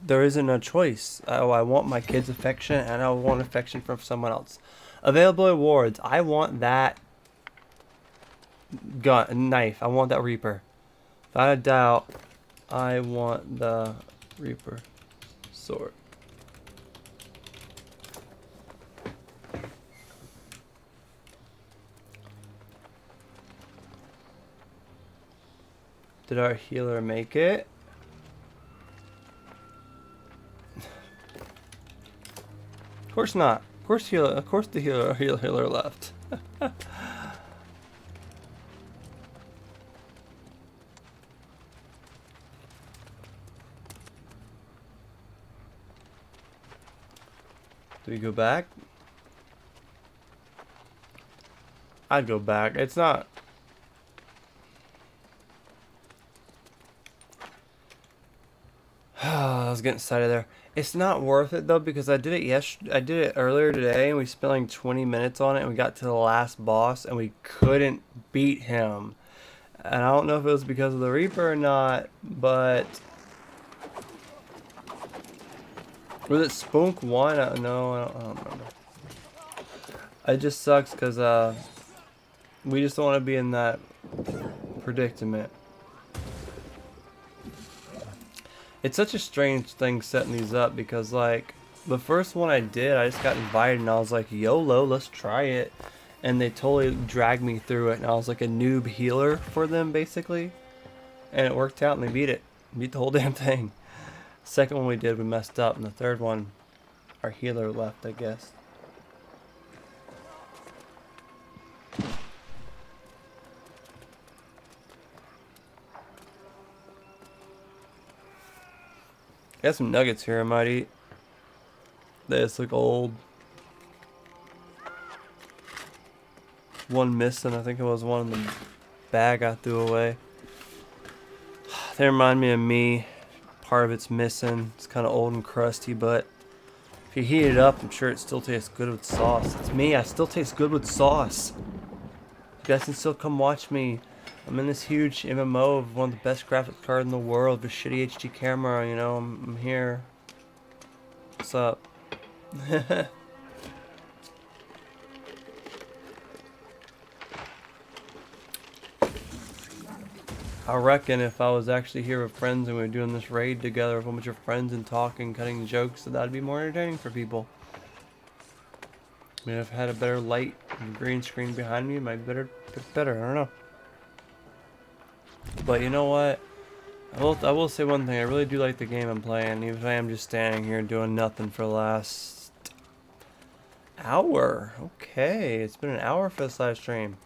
[SPEAKER 1] There isn't a choice. I want my kids' affection, and I want affection from someone else. Available awards. I want that gun, knife. I want that Reaper. Without a doubt, I want the Reaper sword. Did our healer make it? Of course not. Of course the healer left. Do we go back? I'd go back. It's not. I was getting excited there. It's not worth it though, because I did it earlier today, and we spent like 20 minutes on it, and we got to the last boss, and we couldn't beat him. And I don't know if it was because of the Reaper or not, but was it Spunk 1? No, I don't remember. It just sucks because we just don't want to be in that predicament. It's such a strange thing setting these up, because like the first one I did, I just got invited and I was like, YOLO, let's try it. And they totally dragged me through it, and I was like a noob healer for them basically. And it worked out, and they beat it. Beat the whole damn thing. Second one we did, we messed up, and the third one, our healer left, I guess. Got some nuggets here I might eat. They just look old. One missing, I think it was one in the bag I threw away. They remind me of me. Part of it's missing. It's kind of old and crusty, but if you heat it up, I'm sure it still tastes good with sauce. It's me, I still taste good with sauce. You guys can still come watch me. I'm in this huge MMO of one of the best graphics cards in the world with a shitty HD camera, you know, I'm here. What's up? I reckon if I was actually here with friends and we were doing this raid together with a bunch of friends and talking, cutting jokes, that'd be more entertaining for people. I mean, if I had a better light and green screen behind me, it might be better. I don't know. But you know what? I will say one thing. I really do like the game I'm playing, even if I am just standing here doing nothing for the last hour. Okay, it's been an hour for this live stream.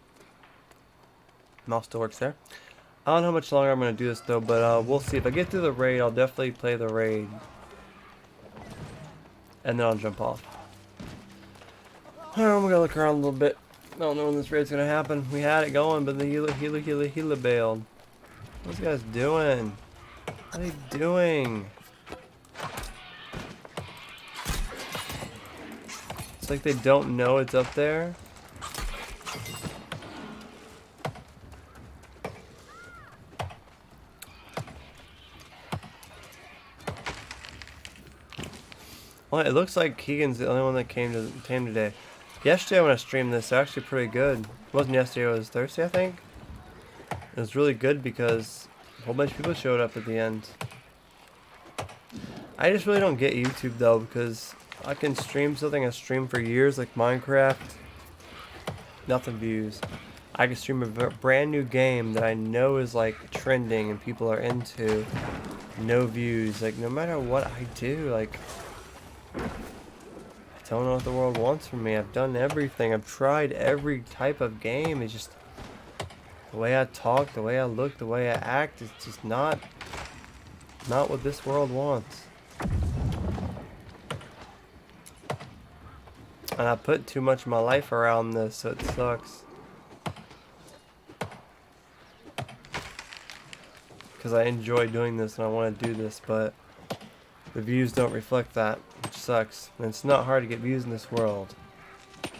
[SPEAKER 1] Mouse still works there. I don't know how much longer I'm going to do this though, but we'll see. If I get through the raid, I'll definitely play the raid. And then I'll jump off. Alright, I'm going to look around a little bit. I don't know when this raid's going to happen. We had it going, but the Gila bailed. What's these guys doing? What are they doing? It's like they don't know it's up there. Well, it looks like Keegan's the only one that came today. Yesterday when I streamed this, they're actually pretty good. It wasn't yesterday, it was Thursday, I think. It was really good because a whole bunch of people showed up at the end. I just really don't get YouTube though, because I can stream something I streamed for years, like Minecraft. Nothing views. I can stream a brand new game that I know is like trending and people are into. No views. Like no matter what I do, like I don't know what the world wants from me. I've done everything. I've tried every type of game. It's just the way I talk, the way I look, the way I act, it's just not what this world wants. And I put too much of my life around this, so it sucks. Because I enjoy doing this and I want to do this, but the views don't reflect that, which sucks. And it's not hard to get views in this world.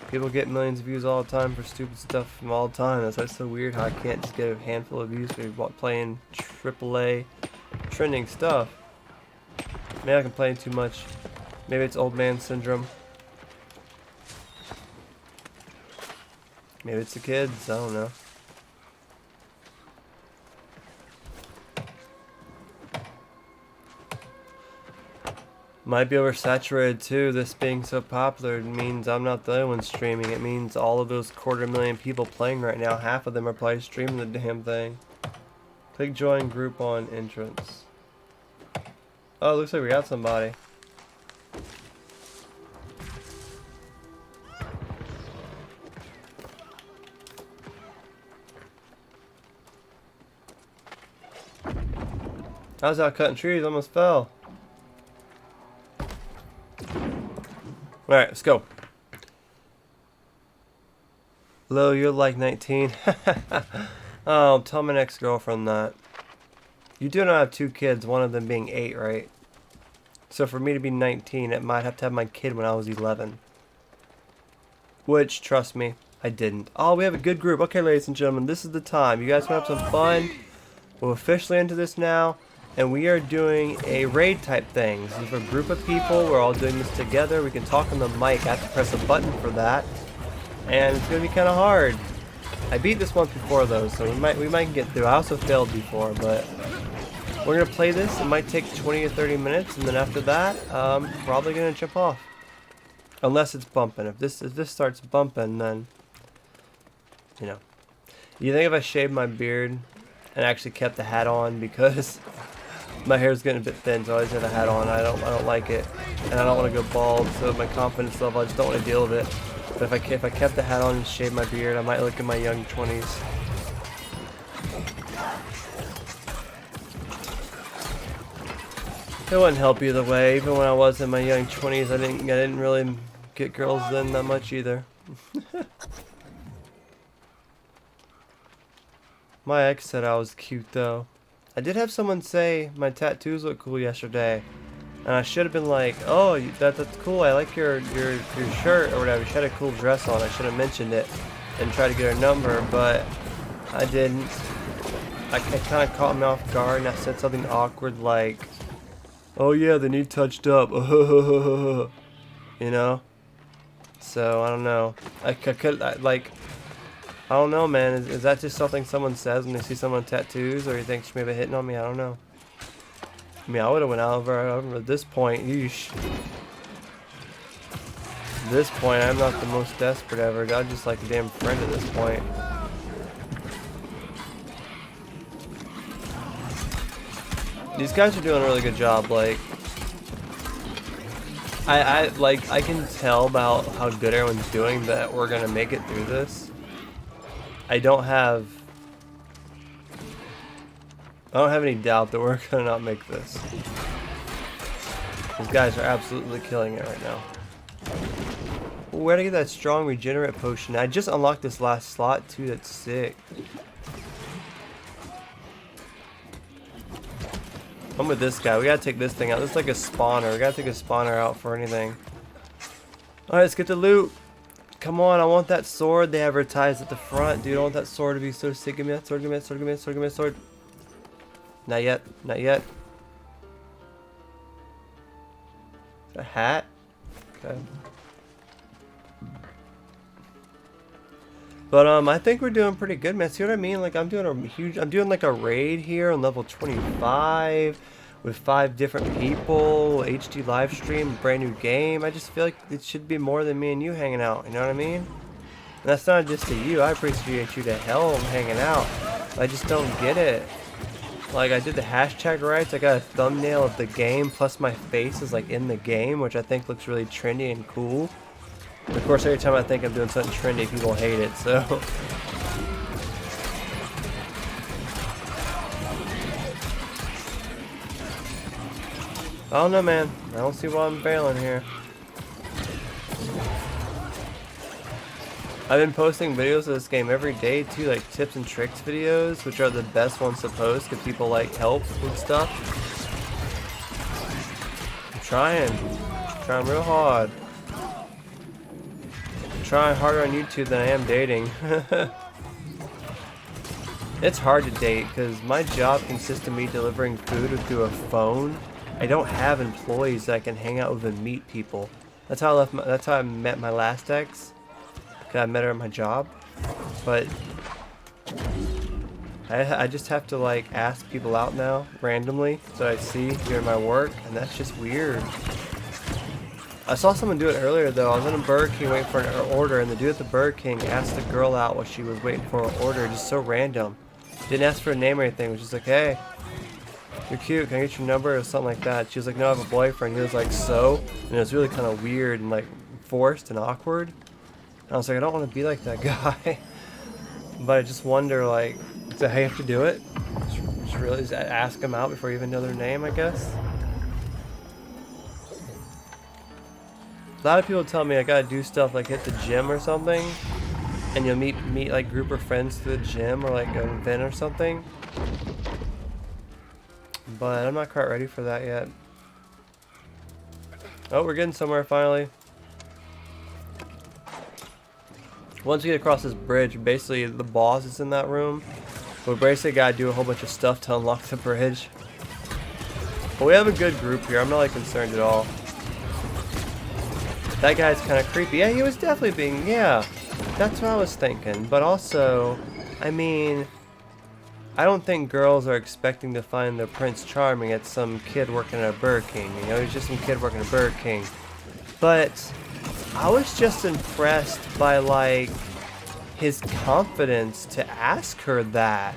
[SPEAKER 1] People get millions of views all the time for stupid stuff from all the time. That's why it's so weird how I can't just get a handful of views for playing AAA trending stuff. Maybe I can play too much. Maybe it's old man syndrome. Maybe it's the kids. I don't know. Might be oversaturated too. This being so popular means I'm not the only one streaming. It means all of those 250,000 people playing right now, half of them are probably streaming the damn thing. Click join group on entrance. Oh, looks like we got somebody. I was out cutting trees, almost fell. Alright, let's go. Hello, you're like 19. Oh, tell my ex-girlfriend that. You do not have 2 kids, one of them being 8, right? So for me to be 19, it might have to have my kid when I was 11. Which, trust me, I didn't. Oh, we have a good group. Okay, ladies and gentlemen, this is the time. You guys want to have some fun? We're officially into this now. And we are doing a raid type thing. This is a group of people. We're all doing this together. We can talk on the mic. I have to press a button for that. And it's going to be kind of hard. I beat this once before though, so we might get through. I also failed before, but we're going to play this. It might take 20 or 30 minutes, and then after that, probably going to jump off. Unless it's bumping. If this starts bumping, then, you know. You think if I shaved my beard and actually kept the hat on, because my hair's getting a bit thin, so I always have a hat on. I don't like it, and I don't want to go bald. So my confidence level, I just don't want to deal with it. But if I kept the hat on and shaved my beard, I might look in my young 20s. It wouldn't help either way. Even when I was in my young 20s, I didn't really get girls then that much either. My ex said I was cute though. I did have someone say my tattoos look cool yesterday, and I should have been like, "Oh, that's cool. I like your shirt or whatever." She had a cool dress on. I should have mentioned it and tried to get her number, but I didn't. I kind of caught me off guard, and I said something awkward like, "Oh yeah, they need touched up," you know. So I don't know. I I don't know, man. Is that just something someone says when they see someone with tattoos, or you think she may be hitting on me? I don't know. I mean, I would have went over at this point. Yeesh. At this point, I'm not the most desperate ever. I'm just like a damn friend at this point. These guys are doing a really good job. Like, I can tell about how good everyone's doing that we're gonna make it through this. I don't have any doubt that we're gonna not make this. These guys are absolutely killing it right now. Where'd I get that strong regenerate potion? I just unlocked this last slot too. That's sick. I'm with this guy. We gotta take this thing out. This is like a spawner. We gotta take a spawner out for anything. Alright, let's get the loot. Come on, I want that sword they advertised at the front, dude. I want that sword to be so sick. Give me that sword, give me that sword, give me that sword, give me that sword. Not yet, not yet. A hat? Okay. But I think we're doing pretty good, man. See what I mean? Like I'm doing like a raid here on level 25 with 5 different people, HD live stream, brand new game. I just feel like it should be more than me and you hanging out, you know what I mean? And that's not just to you. I appreciate you to hell hanging out. I just don't get it. Like I did the hashtag rights. I got a thumbnail of the game plus my face is like in the game, which I think looks really trendy and cool. Of course, every time I think I'm doing something trendy, people hate it, so... I don't know, man. I don't see why I'm failing here. I've been posting videos of this game every day, too, like tips and tricks videos, which are the best ones to post, because people like help with stuff. I'm trying real hard. Trying harder on YouTube than I am dating. It's hard to date because my job consists of me delivering food through a phone. I don't have employees that I can hang out with and meet people. That's how I met my last ex. Cause I met her at my job, but I just have to like ask people out now randomly that I see during my work, and that's just weird. I saw someone do it earlier though. I was in a Burger King waiting for an order, and the dude at the Burger King asked the girl out while she was waiting for her order. Just so random. Didn't ask for a name or anything. It was just like, hey, you're cute. Can I get your number or something like that? She was like, no, I have a boyfriend. He was like, so? And it was really kind of weird and like forced and awkward. And I was like, I don't want to be like that guy. But I just wonder, like, is that how you have to do it? Just really just ask them out before you even know their name, I guess. A lot of people tell me I gotta do stuff like hit the gym or something, and you'll meet like group of friends to the gym or like an event or something. But I'm not quite ready for that yet. Oh, we're getting somewhere finally. Once we get across this bridge, basically the boss is in that room. We basically gotta do a whole bunch of stuff to unlock the bridge. But we have a good group here. I'm not like concerned at all. That guy's kind of creepy. Yeah, he was definitely being, yeah, that's what I was thinking. But also, I mean, I don't think girls are expecting to find their Prince Charming at some kid working at a Burger King. You know, he's just some kid working at a Burger King. But I was just impressed by, like, his confidence to ask her that.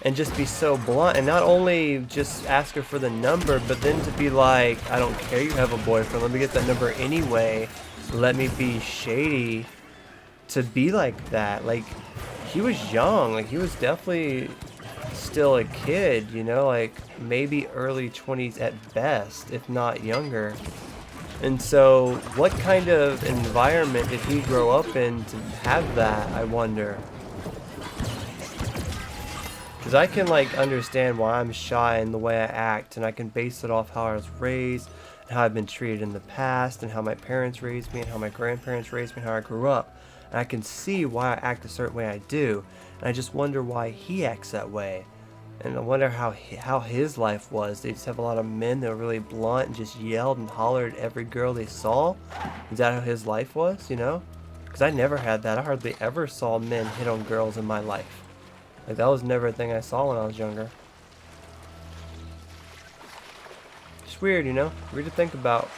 [SPEAKER 1] And just be so blunt, and not only just ask her for the number, but then to be like, I don't care you have a boyfriend, let me get that number anyway, let me be shady, to be like that. Like, he was young, like he was definitely still a kid, you know, like maybe early 20s at best, if not younger. And so what kind of environment did he grow up in to have that, I wonder? Because I can like understand why I'm shy in the way I act, and I can base it off how I was raised, and how I've been treated in the past, and how my parents raised me, and how my grandparents raised me, and how I grew up. And I can see why I act a certain way I do, and I just wonder why he acts that way. And I wonder how his life was. They just have a lot of men that were really blunt and just yelled and hollered at every girl they saw. Is that how his life was, you know? Because I never had that. I hardly ever saw men hit on girls in my life. Like, that was never a thing I saw when I was younger. It's weird, you know? Weird to think about.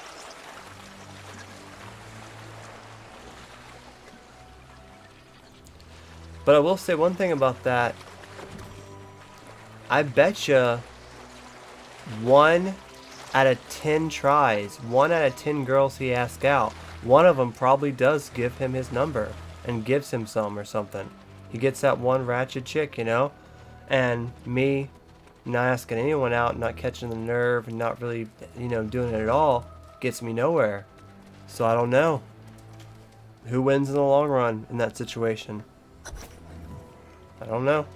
[SPEAKER 1] But I will say one thing about that. I betcha 1 out of 10 tries, 1 out of 10 girls he asks out, one of them probably does give him his number and gives him some or something. He gets that one ratchet chick, you know? And me not asking anyone out, not catching the nerve, and not really, you know, doing it at all, gets me nowhere. So I don't know. Who wins in the long run in that situation? I don't know.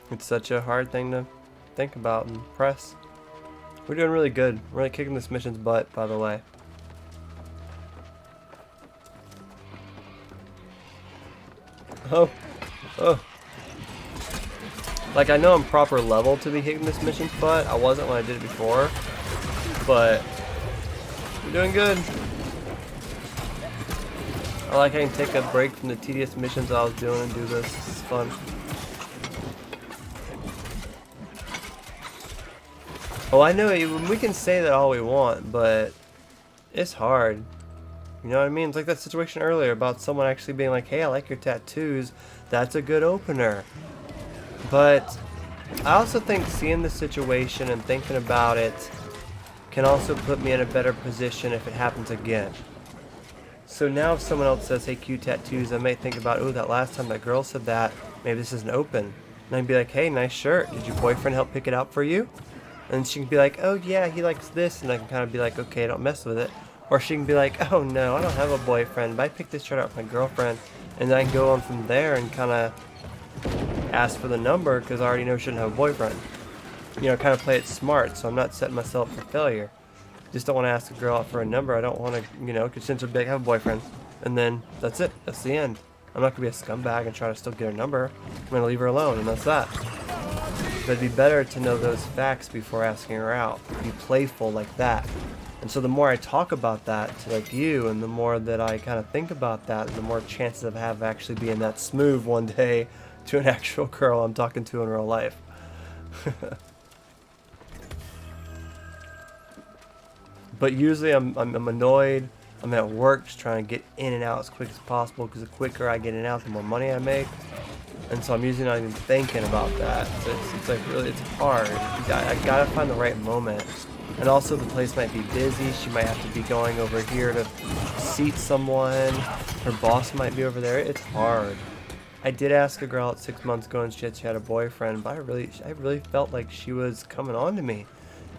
[SPEAKER 1] It's such a hard thing to think about and press. We're doing really good. We're really kicking this mission's butt, by the way. Oh. Oh. Like, I know I'm proper level to be kicking this mission's butt. I wasn't when I did it before. But we're doing good. I like I can take a break from the tedious missions I was doing and do this. It's fun. Oh, I know we can say that all we want, but it's hard. You know what I mean? It's like that situation earlier about someone actually being like, hey, I like your tattoos. That's a good opener. But I also think seeing the situation and thinking about it can also put me in a better position if it happens again. So now if someone else says, hey, cute tattoos, I may think about, oh, that last time that girl said that, maybe this isn't open. And I'd be like, hey, nice shirt. Did your boyfriend help pick it out for you? And she can be like, oh yeah, he likes this, and I can kind of be like, okay, don't mess with it. Or she can be like, oh no, I don't have a boyfriend, but I picked this shirt out with my girlfriend. And then I can go on from there and kind of ask for the number, because I already know she doesn't have a boyfriend. You know, kind of play it smart, so I'm not setting myself for failure. Just don't want to ask a girl out for a number. I don't want to, you know, because since her big, have a boyfriend. And then that's it. That's the end. I'm not going to be a scumbag and try to still get her number. I'm going to leave her alone, and that's that. But it'd be better to know those facts before asking her out. Be playful like that. And so the more I talk about that to like you, and the more that I kind of think about that, the more chances I have actually being that smooth one day to an actual girl I'm talking to in real life. But usually I'm annoyed. I'm at work just trying to get in and out as quick as possible, because the quicker I get in and out, the more money I make. And so I'm usually not even thinking about that. So it's like really, it's hard. I gotta find the right moment. And also the place might be busy. She might have to be going over here to seat someone. Her boss might be over there. It's hard. I did ask a girl out 6 months ago and she had a boyfriend, but I really felt like she was coming on to me.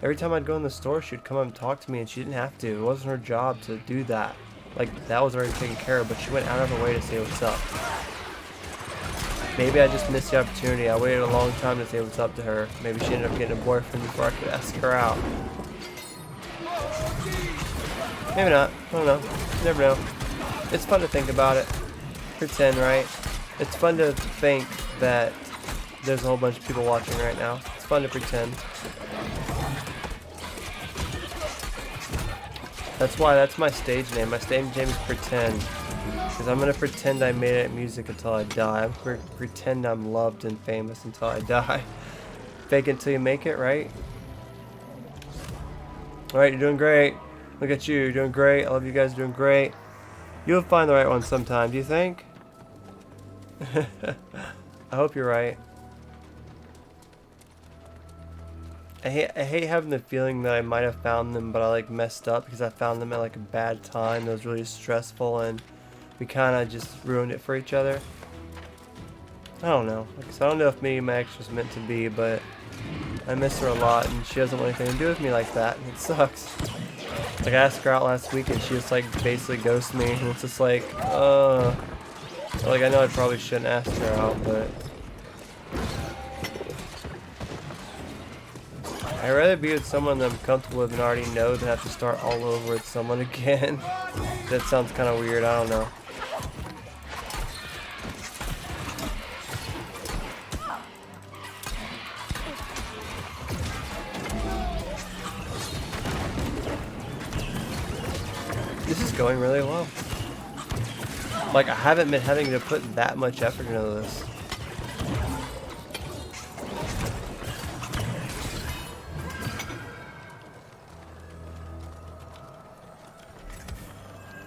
[SPEAKER 1] Every time I'd go in the store, she'd come up and talk to me, and she didn't have to. It wasn't her job to do that. Like, that was already taken care of, but she went out of her way to say what's up. Maybe I just missed the opportunity. I waited a long time to say what's up to her. Maybe she ended up getting a boyfriend before I could ask her out. Maybe not. I don't know. You never know. It's fun to think about it. Pretend, right? It's fun to think that there's a whole bunch of people watching right now. It's fun to pretend. That's my stage name. My stage name is Pretend. Because I'm going to pretend I made it music until I die. I'm going to pretend I'm loved and famous until I die. Fake it until you make it, right? Alright, you're doing great. Look at you. You're doing great. I love you guys doing great. You'll find the right one sometime, do you think? I hope you're right. I hate having the feeling that I might have found them, but I like messed up because I found them at like a bad time that was really stressful, and we kind of just ruined it for each other. I don't know. Like, so I don't know if me and my ex was meant to be, but I miss her a lot, and she doesn't want anything to do with me like that, and it sucks. Like, I asked her out last week, and she just like basically ghosted me, and it's just like, like I know I probably shouldn't ask her out, but I'd rather be with someone that I'm comfortable with and already know than have to start all over with someone again. That sounds kind of weird, I don't know. going really well. Like, I haven't been having to put that much effort into this.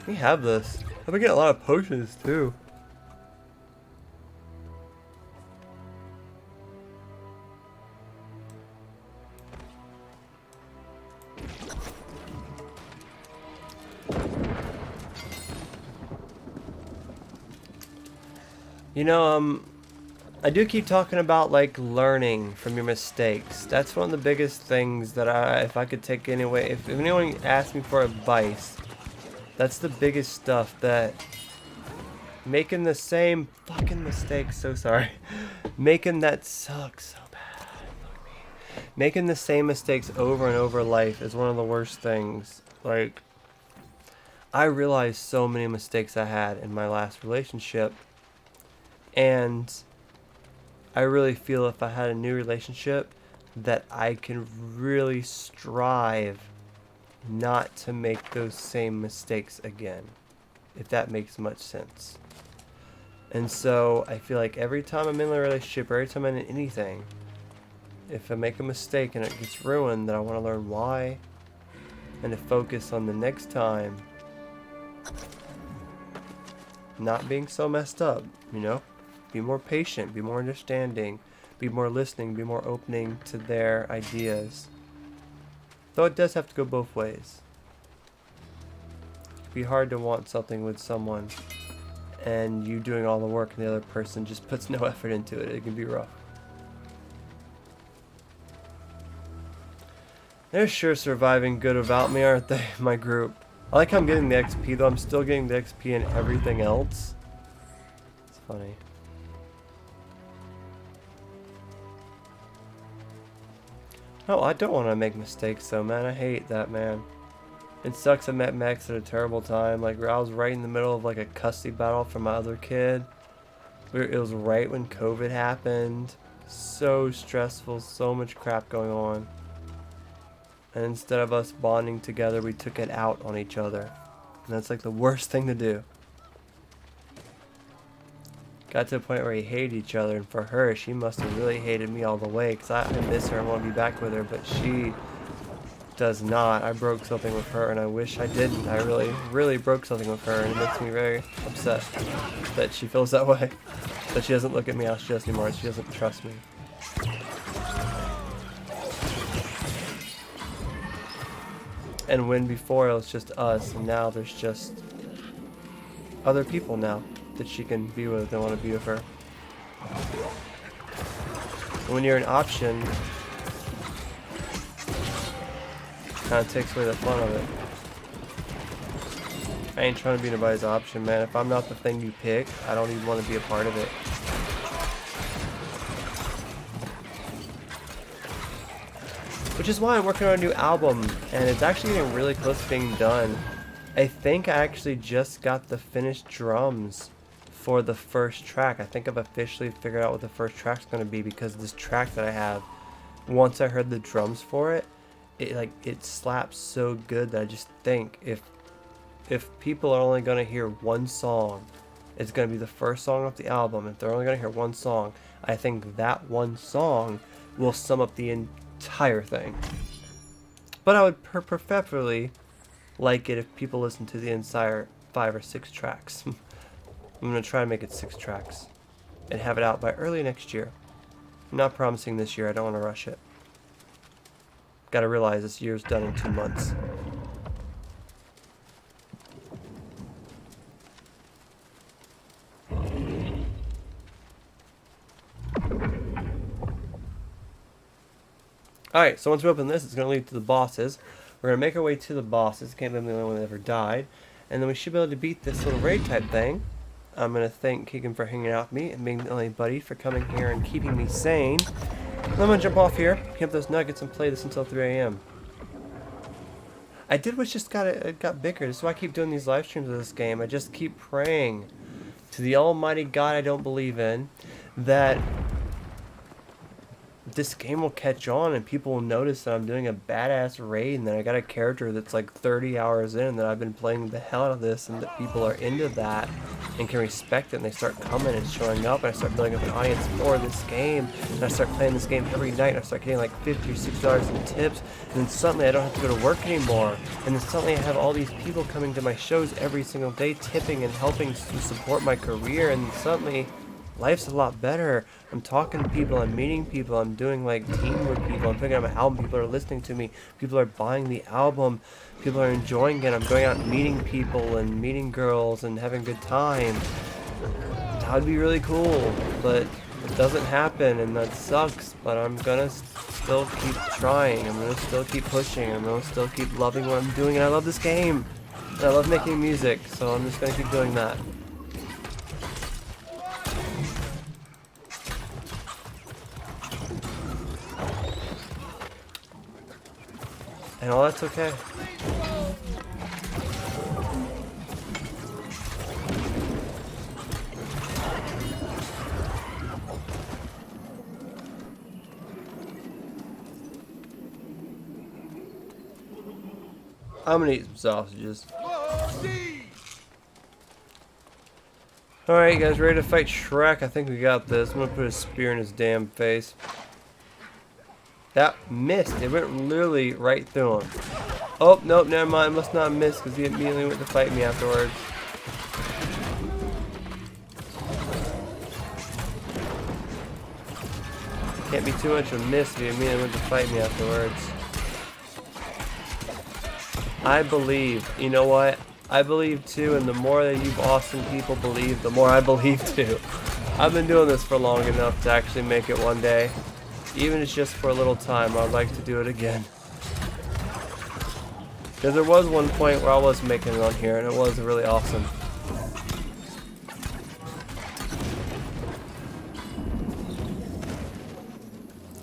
[SPEAKER 1] We have this. I've been getting a lot of potions too. You know, I do keep talking about like learning from your mistakes. That's one of the biggest things that if I could take anyway, if anyone asked me for advice, that's the biggest stuff, that making the same fucking mistakes, so sorry. Making that suck so bad. Fuck me. Making the same mistakes over and over in life is one of the worst things. Like, I realized so many mistakes I had in my last relationship. And I really feel if I had a new relationship that I can really strive not to make those same mistakes again, if that makes much sense. And so I feel like every time I'm in a relationship, every time I'm in anything, if I make a mistake and it gets ruined, then I want to learn why and to focus on the next time not being so messed up, you know? Be more patient, be more understanding, be more listening, be more opening to their ideas. Though it does have to go both ways. It'd be hard to want something with someone and you doing all the work and the other person just puts no effort into it. It can be rough. They're sure surviving good without me, aren't they, my group? I like how I'm getting the XP, though. I'm still getting the XP and everything else. It's funny. No, I don't want to make mistakes, though, man. I hate that, man. It sucks I met Max at a terrible time. Like, I was right in the middle of, like, a custody battle for my other kid. It was right when COVID happened. So stressful, so much crap going on. And instead of us bonding together, we took it out on each other. And that's, like, the worst thing to do. Got to a point where we hated each other, and for her, she must have really hated me all the way, because I miss her and want to be back with her, but she does not. I broke something with her, and I wish I didn't. I really, really broke something with her, and it makes me very upset that she feels that way. That she doesn't look at me how she does anymore, she doesn't trust me. And when before it was just us, and now there's just other people now that she can be with and want to be with her. And when you're an option, it kind of takes away the fun of it. I ain't trying to be anybody's option, man. If I'm not the thing you pick, I don't even want to be a part of it. Which is why I'm working on a new album, and it's actually getting really close to being done. I think I actually just got the finished drums for the first track. I think I've officially figured out what the first track's going to be, because this track that I have, once I heard the drums for it, it slaps so good that I just think if people are only going to hear one song, it's going to be the first song off the album. If they're only going to hear one song, I think that one song will sum up the entire thing. But I would preferably like it if people listen to the entire 5 or 6 tracks. I'm going to try to make it 6 tracks and have it out by early next year. I'm not promising this year, I don't want to rush it. Gotta realize this year's done in 2 months. Alright, so once we open this, it's going to lead to the bosses. We're going to make our way to the bosses. Can't believe I'm the only one that ever died. And then we should be able to beat this little raid type thing. I'm going to thank Keegan for hanging out with me and being the only buddy for coming here and keeping me sane. And I'm going to jump off here, pick up those nuggets, and play this until 3 a.m. I did what's just it got bigger. That's why I keep doing these live streams of this game. I just keep praying to the almighty God I don't believe in that this game will catch on and people will notice that I'm doing a badass raid and that I got a character that's like 30 hours in, that I've been playing the hell out of this, and that people are into that and can respect it, and they start coming and showing up, and I start building up an audience for this game, and I start playing this game every night, and I start getting like $50 or $60 in tips, and then suddenly I don't have to go to work anymore, and then suddenly I have all these people coming to my shows every single day, tipping and helping to support my career, and suddenly life's a lot better. I'm talking to people, I'm meeting people, I'm doing like team with people, I'm picking up an album, people are listening to me, people are buying the album, people are enjoying it, I'm going out and meeting people and meeting girls and having a good time. That would be really cool, but it doesn't happen, and that sucks, but I'm gonna still keep trying, I'm gonna still keep pushing, I'm gonna still keep loving what I'm doing, and I love this game, and I love making music, so I'm just gonna keep doing that. And all that's okay. I'm gonna eat some sausages. Alright, you guys ready to fight Shrek? I think we got this. I'm gonna put a spear in his damn face. That missed. It went literally right through him. Oh, nope, never mind. Must not miss because he immediately went to fight me afterwards. Can't be too much of a miss if he immediately went to fight me afterwards. I believe. You know what? I believe too, and the more that you awesome people believe, the more I believe too. I've been doing this for long enough to actually make it one day. Even if it's just for a little time, I'd like to do it again. Because there was one point where I was making it on here, and it was really awesome.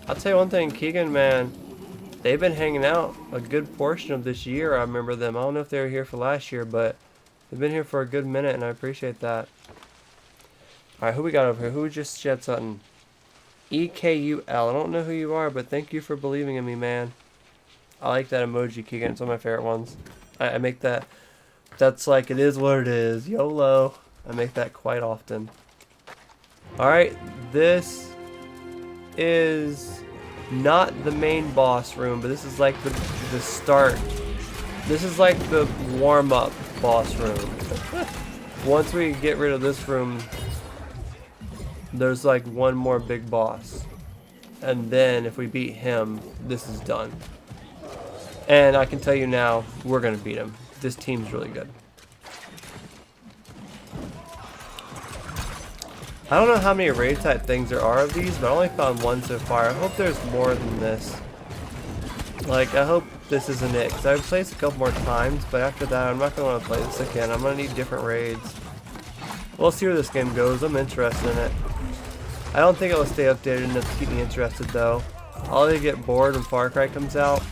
[SPEAKER 1] I'll tell you one thing, Keegan, man, they've been hanging out a good portion of this year. I remember them. I don't know if they were here for last year, but they've been here for a good minute, and I appreciate that. Alright, who we got over here? Who just shed something? EKUL. I don't know who you are, but thank you for believing in me, man. I like that emoji, Keegan. It's one of my favorite ones. I make that. That's like, it is what it is. YOLO. I make that quite often. Alright, this is not the main boss room, but this is like the start. This is like the warm-up boss room. Once we get rid of this room, there's like one more big boss, and then if we beat him, this is done. And I can tell you now, we're gonna beat him. This team's really good. I don't know how many raid type things there are of these, but I only found one so far. I hope there's more than this. Like, I hope this isn't it, because I've played this a couple more times, but after that I'm not gonna want to play this again. I'm gonna need different raids. We'll see where this game goes. I'm interested in it. I don't think it will stay updated enough to keep me interested though. I'll either get bored when Far Cry comes out,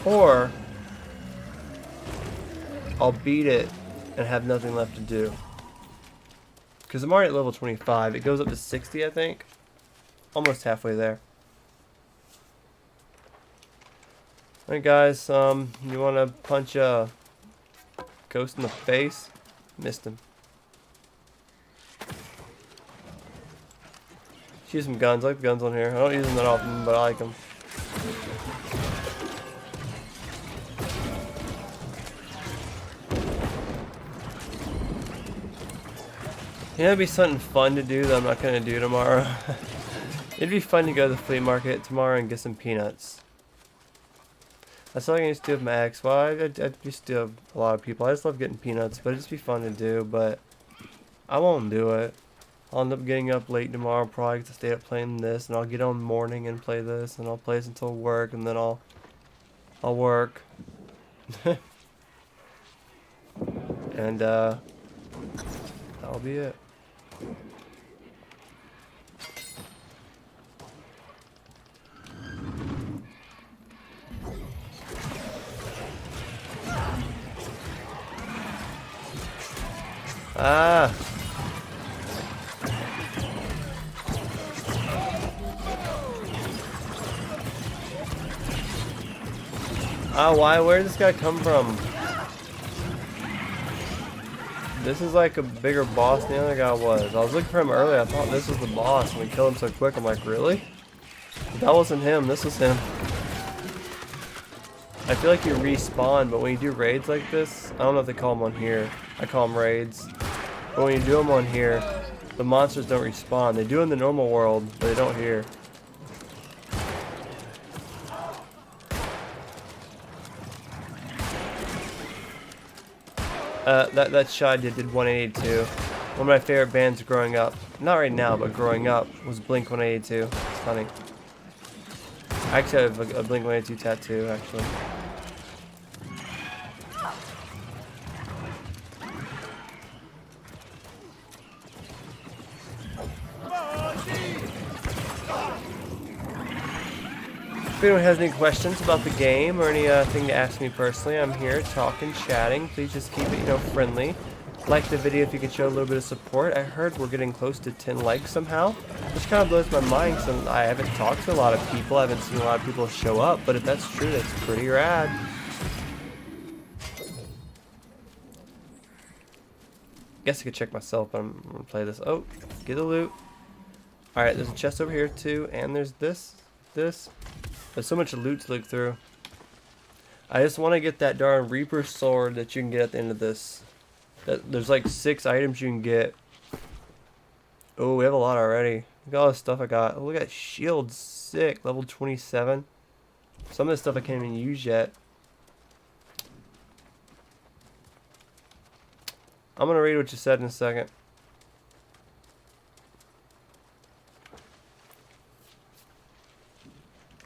[SPEAKER 1] or I'll beat it and have nothing left to do. Because I'm already at level 25. It goes up to 60, I think. Almost halfway there. Alright guys, you want to punch a ghost in the face? Missed him. Use some guns. I like guns on here. I don't use them that often, but I like them. You know, it'd be something fun to do that I'm not going to do tomorrow. It'd be fun to go to the flea market tomorrow and get some peanuts. That's something I used to do with my ex. Well, I used to do with a lot of people. I just love getting peanuts, but it'd just be fun to do, but I won't do it. I'll end up getting up late tomorrow, probably to stay up playing this, and I'll get on morning and play this, and I'll play this until work, and then I'll work. And that'll be it. Ah. Why? Where did this guy come from? This is like a bigger boss than the other guy was. I was looking for him earlier. I thought this was the boss, and we killed him so quick. I'm like, really? But that wasn't him. This was him. I feel like you respawn, but when you do raids like this, I don't know if they call them on here. I call them raids. But when you do them on here, the monsters don't respawn. They do in the normal world, but they don't here. That shot I did 182. One of my favorite bands growing up, not right now, but growing up, was Blink 182. It's funny. I actually have a Blink 182 tattoo, actually. If anyone has any questions about the game or anything to ask me personally, I'm here talking, chatting. Please just keep it, friendly. Like the video if you can show a little bit of support. I heard we're getting close to 10 likes somehow, which kind of blows my mind because I haven't talked to a lot of people. I haven't seen a lot of people show up, but if that's true, that's pretty rad. Guess I could check myself, but I'm gonna play this. Oh, get the loot. Alright, there's a chest over here too, and there's this. There's so much loot to look through. I just want to get that darn Reaper sword that you can get at the end of this. There's like 6 items you can get. Oh, we have a lot already. Look at all the stuff I got. Oh, look at shield, sick, level 27. Some of this stuff I can't even use yet. I'm gonna read what you said in a second.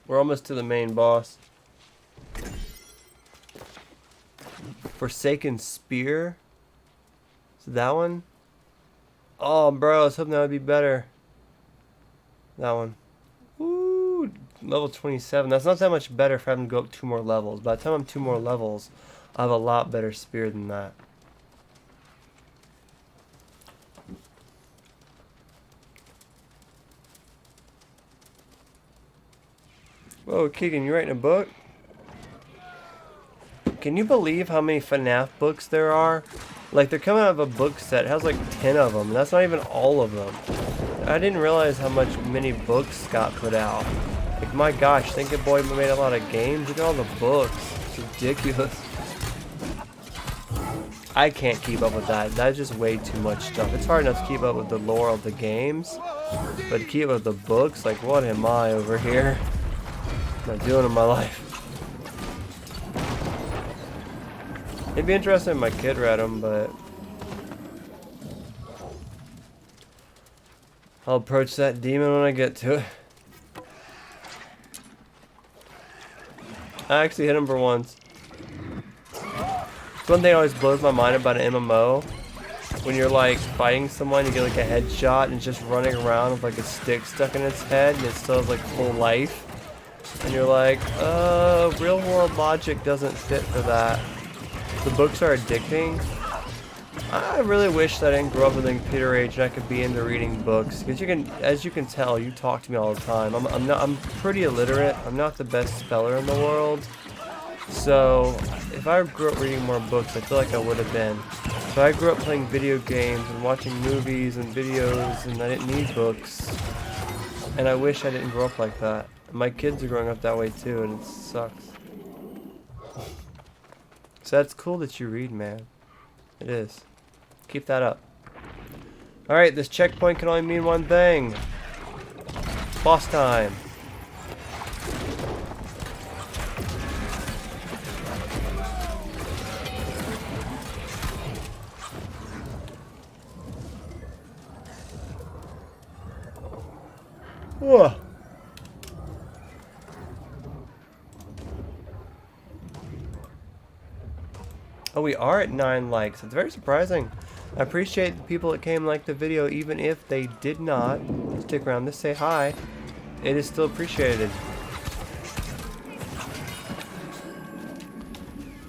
[SPEAKER 1] We're almost to the main boss. Forsaken Spear. Is that one? Oh, bro, I was hoping that would be better. That one. Woo! Level 27. That's not that much better if I have to go up 2 more levels. By the time I'm 2 more levels, I have a lot better spear than that. Whoa, Keegan, you writing a book? Can you believe how many FNAF books there are? Like, they're coming out of a book set. It has like 10 of them. And that's not even all of them. I didn't realize how many books got put out. Like, my gosh, Think It Boy made a lot of games. Look at all the books. It's ridiculous. I can't keep up with that. That's just way too much stuff. It's hard enough to keep up with the lore of the games. But to keep up with the books, like, what am I over here? What am I doing in my life? It'd be interesting if my kid read them, but I'll approach that demon when I get to it. I actually hit him for once. One thing that always blows my mind about an MMO, when you're like fighting someone, you get like a headshot and it's just running around with like a stick stuck in its head and it still has like full life. And you're like, real world logic doesn't fit for that. The books are addicting. I really wish that I didn't grow up in the computer age and I could be into reading books. Because as you can tell, you talk to me all the time. I'm pretty illiterate. I'm not the best speller in the world. So if I grew up reading more books, I feel like I would have been. So I grew up playing video games and watching movies and videos, and I didn't need books. And I wish I didn't grow up like that. My kids are growing up that way too, and it sucks. So that's cool that you read, man. It is. Keep that up. Alright, this checkpoint can only mean one thing. Boss time. Whoa. Oh, we are at 9 likes. It's very surprising. I appreciate the people that came and liked the video, even if they did not stick around to say hi. It is still appreciated.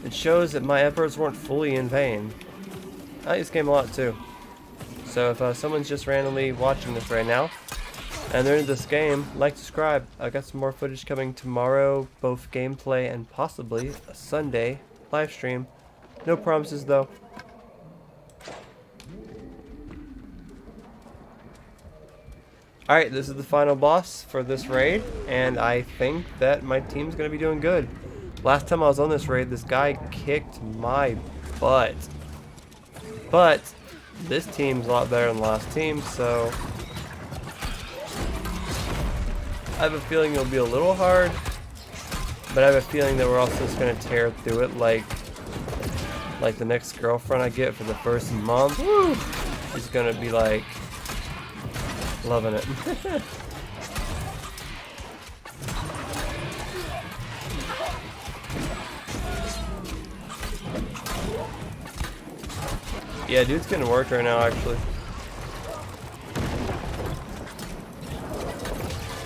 [SPEAKER 1] It shows that my efforts weren't fully in vain. I like this game a lot too. So if someone's just randomly watching this right now, And they're in this game. Like, subscribe. I got some more footage coming tomorrow, both gameplay and possibly a Sunday live stream. No promises though. Alright, this is the final boss for this raid, and I think that my team's gonna be doing good. Last time I was on this raid, this guy kicked my butt. But this team's a lot better than the last team, so I have a feeling it'll be a little hard, but I have a feeling that we're also just gonna tear through it like the next girlfriend I get for the first month. Woo! She's gonna be like loving it. Yeah, dude's getting worked right now, actually.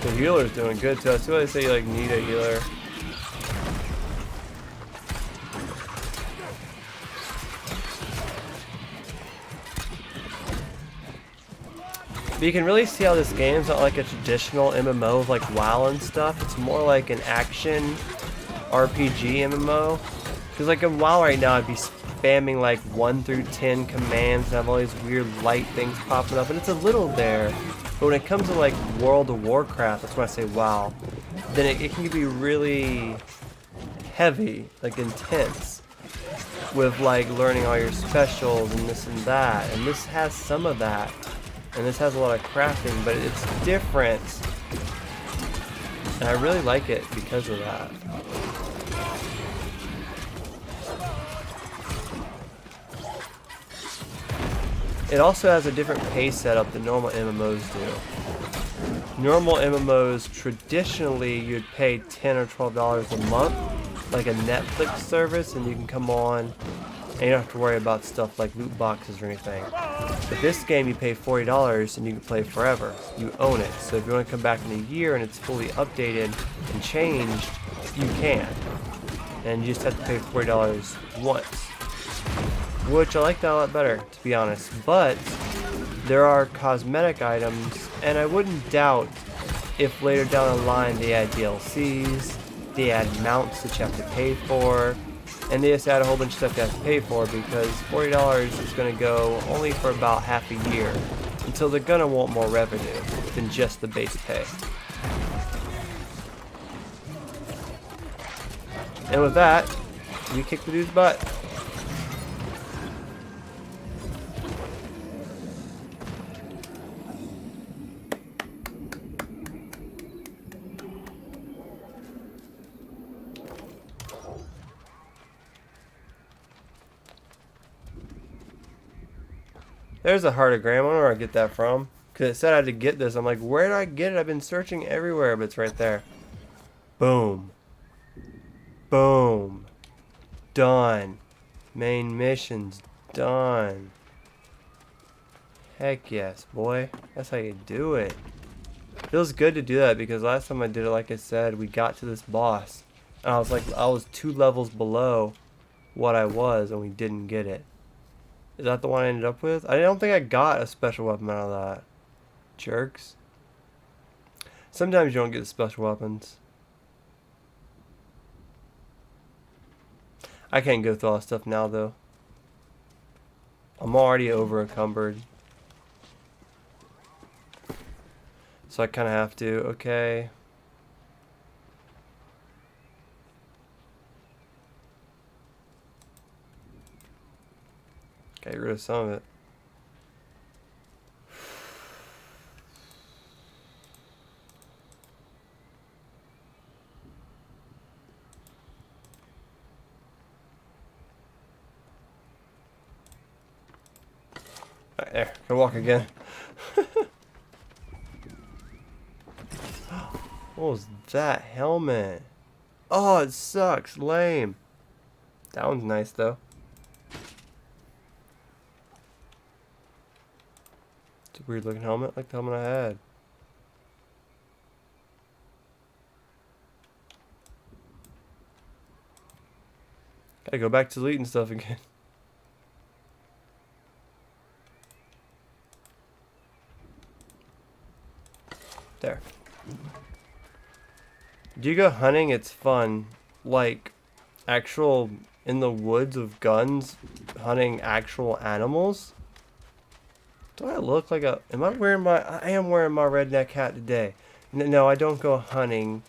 [SPEAKER 1] The healer's doing good too. That's why they say you like need a healer. But you can really see how this game's not like a traditional MMO of like WoW and stuff. It's more like an action RPG MMO. Because like in WoW right now, I'd be spamming like 1 through 10 commands and have all these weird light things popping up, and it's a little there. But when it comes to like World of Warcraft, that's when I say WoW, then it can be really heavy, like intense, with like learning all your specials and this and that. And this has some of that, and this has a lot of crafting, but it's different. And I really like it because of that. It also has a different pay setup than normal MMOs do. Normal MMOs, traditionally, you'd pay $10 or $12 a month, like a Netflix service, and you can come on, and you don't have to worry about stuff like loot boxes or anything. But this game, you pay $40, and you can play forever. You own it. So if you want to come back in a year and it's fully updated and changed, you can. And you just have to pay $40 once. Which I like that a lot better, to be honest. But there are cosmetic items, and I wouldn't doubt if later down the line they add DLCs, they add mounts that you have to pay for, and they just add a whole bunch of stuff you have to pay for, because $40 is going to go only for about half a year until they're going to want more revenue than just the base pay. And with that, we kick the dude's butt. There's a heartogram. I don't know where I get that from. Because it said I had to get this. I'm like, where did I get it? I've been searching everywhere, but it's right there. Boom. Boom. Done. Main mission's done. Heck yes, boy. That's how you do it. Feels good to do that, because last time I did it, like I said, we got to this boss. And I was 2 levels below what I was, and we didn't get it. Is that the one I ended up with? I don't think I got a special weapon out of that. Jerks. Sometimes you don't get special weapons. I can't go through all this stuff now, though. I'm already over encumbered. So I kind of have to. Okay. Get rid of some of it. Right there, can walk again. What was that helmet? Oh, it sucks. Lame. That one's nice though. It's a weird looking helmet, like the helmet I had. Gotta go back to deleting stuff again. There. Do you go hunting? It's fun. Like, actual in the woods with guns, hunting actual animals? Do I look like a... Am I wearing my... I am wearing my redneck hat today. No, I don't go hunting.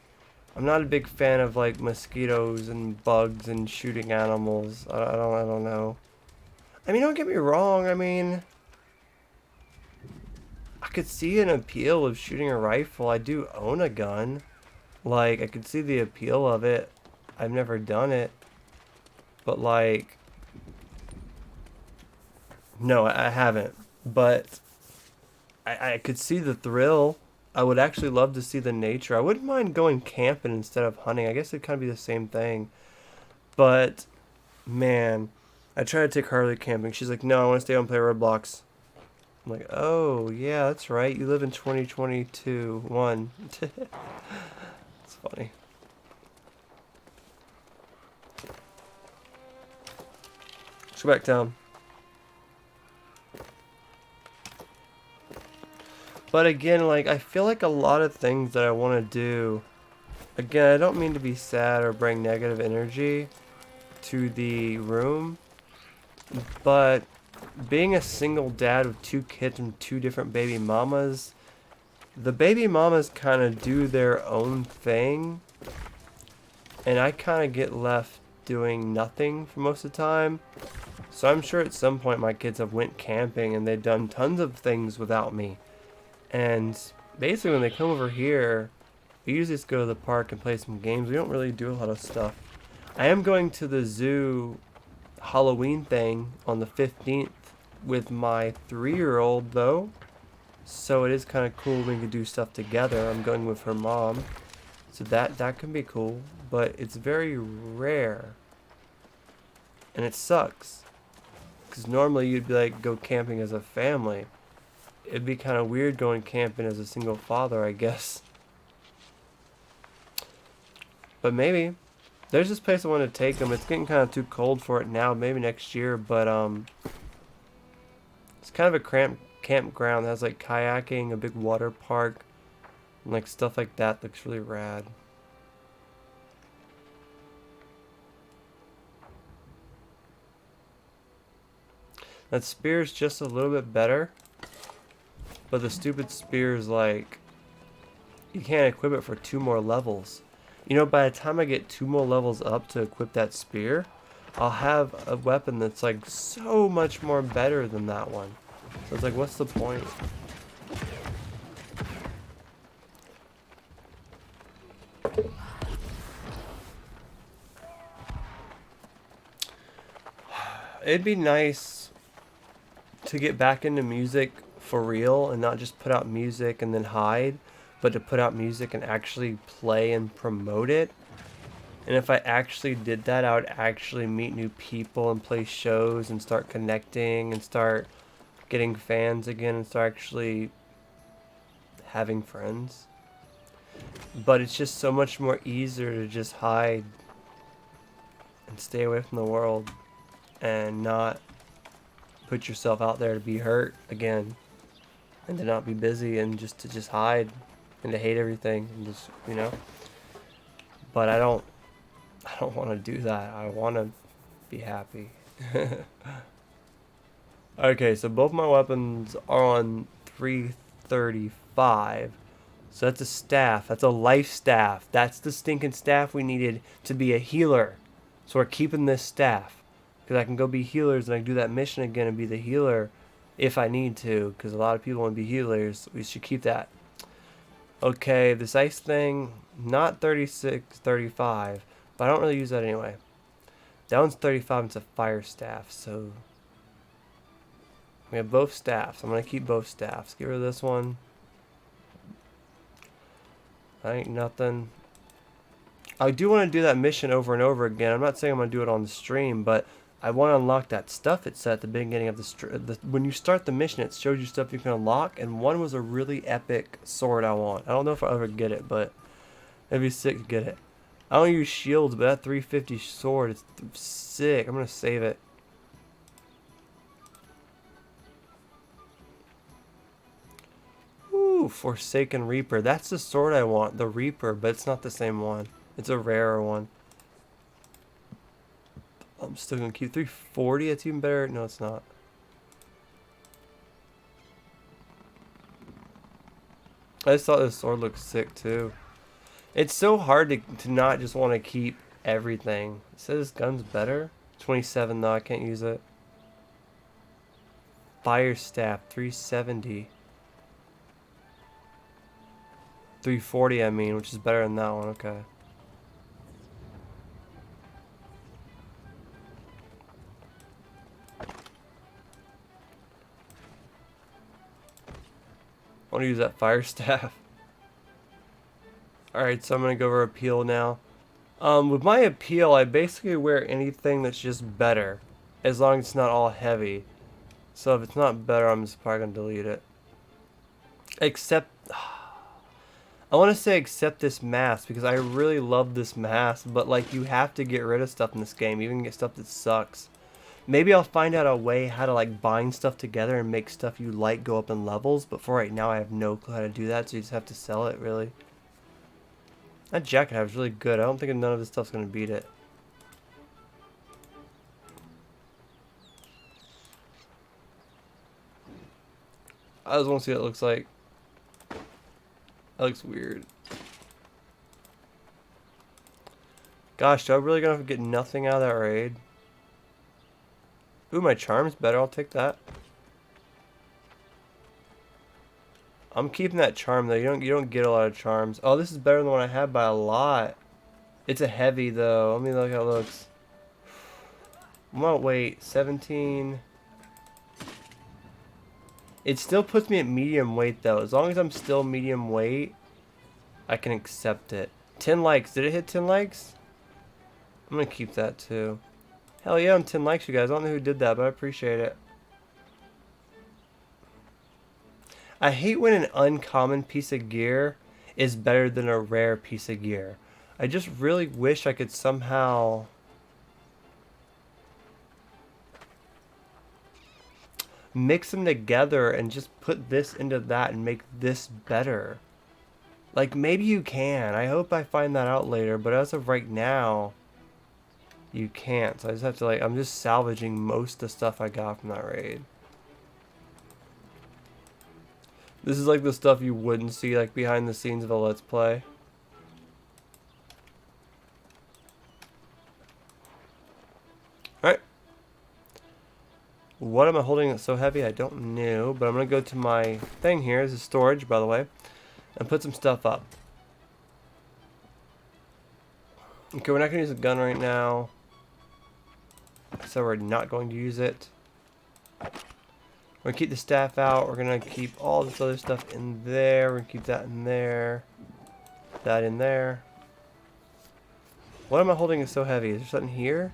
[SPEAKER 1] I'm not a big fan of, like, mosquitoes and bugs and shooting animals. I don't know. I mean, don't get me wrong. I mean, I could see an appeal of shooting a rifle. I do own a gun. Like, I could see the appeal of it. I've never done it. But, like... No, I haven't. But I could see the thrill. I would actually love to see the nature. I wouldn't mind going camping instead of hunting. I guess it'd kind of be the same thing. But, man, I tried to take Harley camping. She's like, no, I want to stay home and play Roblox. I'm like, oh, yeah, that's right. You live in 2022. It's funny. Let's go back down. But again, like, I feel like a lot of things that I want to do, again, I don't mean to be sad or bring negative energy to the room, but being a single dad with 2 kids and 2 different baby mamas, the baby mamas kind of do their own thing, and I kind of get left doing nothing for most of the time. So I'm sure at some point my kids have went camping and they've done tons of things without me. And basically when they come over here, we usually just go to the park and play some games. We don't really do a lot of stuff. I am going to the zoo Halloween thing on the 15th with my 3-year-old though. So it is kind of cool we can do stuff together. I'm going with her mom. So that can be cool. But it's very rare. And it sucks. Because normally you'd be like, go camping as a family. It'd be kind of weird going camping as a single father, I guess. But maybe. There's this place I want to take them. It's getting kind of too cold for it now. Maybe next year. But, it's kind of a campground that has, like, kayaking, a big water park. And, like, stuff like that looks really rad. That spear's just a little bit better. But the stupid spear is like, you can't equip it for 2 more levels. You know, by the time I get 2 more levels up to equip that spear, I'll have a weapon that's like so much more better than that one. So it's like, what's the point? It'd be nice to get back into music for real and not just put out music and then hide, but to put out music and actually play and promote it. And if I actually did that, I would actually meet new people and play shows and start connecting and start getting fans again and start actually having friends. But it's just so much more easier to just hide and stay away from the world and not put yourself out there to be hurt again. And to not be busy and just to hide and to hate everything and just, you know. But I don't want to do that. I want to be happy. Okay, so both my weapons are on 335. So that's a staff. That's a life staff. That's the stinking staff we needed to be a healer. So we're keeping this staff. Because I can go be healers and I can do that mission again and be the healer. If I need to, because a lot of people want to be healers. We should keep that. Okay, this ice thing, not 36, 35, but I don't really use that anyway. That one's 35, it's a fire staff, so we have both staffs. I'm going to keep both staffs. Get rid of this one. That ain't nothing. I do want to do that mission over and over again. I'm not saying I'm going to do it on the stream, but I want to unlock that stuff it said at the beginning of the when you start the mission, it shows you stuff you can unlock, and one was a really epic sword I want. I don't know if I'll ever get it, but it'd be sick to get it. I don't use shields, but that 350 sword is sick. I'm going to save it. Ooh, Ooh, Forsaken Reaper. That's the sword I want, the Reaper, but it's not the same one. It's a rarer one. I'm still gonna keep 340. It's even better. No, it's not. I just thought this sword looked sick too. It's so hard to not just want to keep everything. It says gun's better. 27 though, I can't use it. Fire staff, 370. 340 I mean, which is better than that one, okay. I want to use that fire staff. Alright, so I'm going to go over appeal now. With my appeal, I basically wear anything that's just better. As long as it's not all heavy. So if it's not better, I'm just probably going to delete it. Except... I want to say except this mask, because I really love this mask. But like, you have to get rid of stuff in this game. Even get stuff that sucks. Maybe I'll find out a way how to like bind stuff together and make stuff you like go up in levels. But for right now, I have no clue how to do that. So you just have to sell it, really. That jacket I have is really good. I don't think none of this stuff's going to beat it. I just want to see what it looks like. That looks weird. Gosh, do I really gonna get nothing out of that raid? Ooh, my charm's better. I'll take that. I'm keeping that charm though. You don't get a lot of charms. Oh, this is better than the one I had by a lot. It's a heavy though. Let me look how it looks. I'm gonna wait. 17. It still puts me at medium weight though. As long as I'm still medium weight, I can accept it. 10 likes. Did it hit 10 likes? I'm gonna keep that too. Hell yeah, I'm 10 likes, you guys. I don't know who did that, but I appreciate it. I hate when an uncommon piece of gear is better than a rare piece of gear. I just really wish I could somehow mix them together and just put this into that and make this better. Like, maybe you can. I hope I find that out later, but as of right now, you can't. So I just have to, like, I'm just salvaging most of the stuff I got from that raid. This is like the stuff you wouldn't see, like, behind the scenes of a Let's Play. Alright. What am I holding that's so heavy? I don't know, but I'm going to go to my thing here. This is storage, by the way, and put some stuff up. Okay, we're not going to use a gun right now, so we're not going to use it. We're going to keep the staff out. We're going to keep all this other stuff in there. We're going to keep that in there. That in there. What am I holding is so heavy? Is there something here?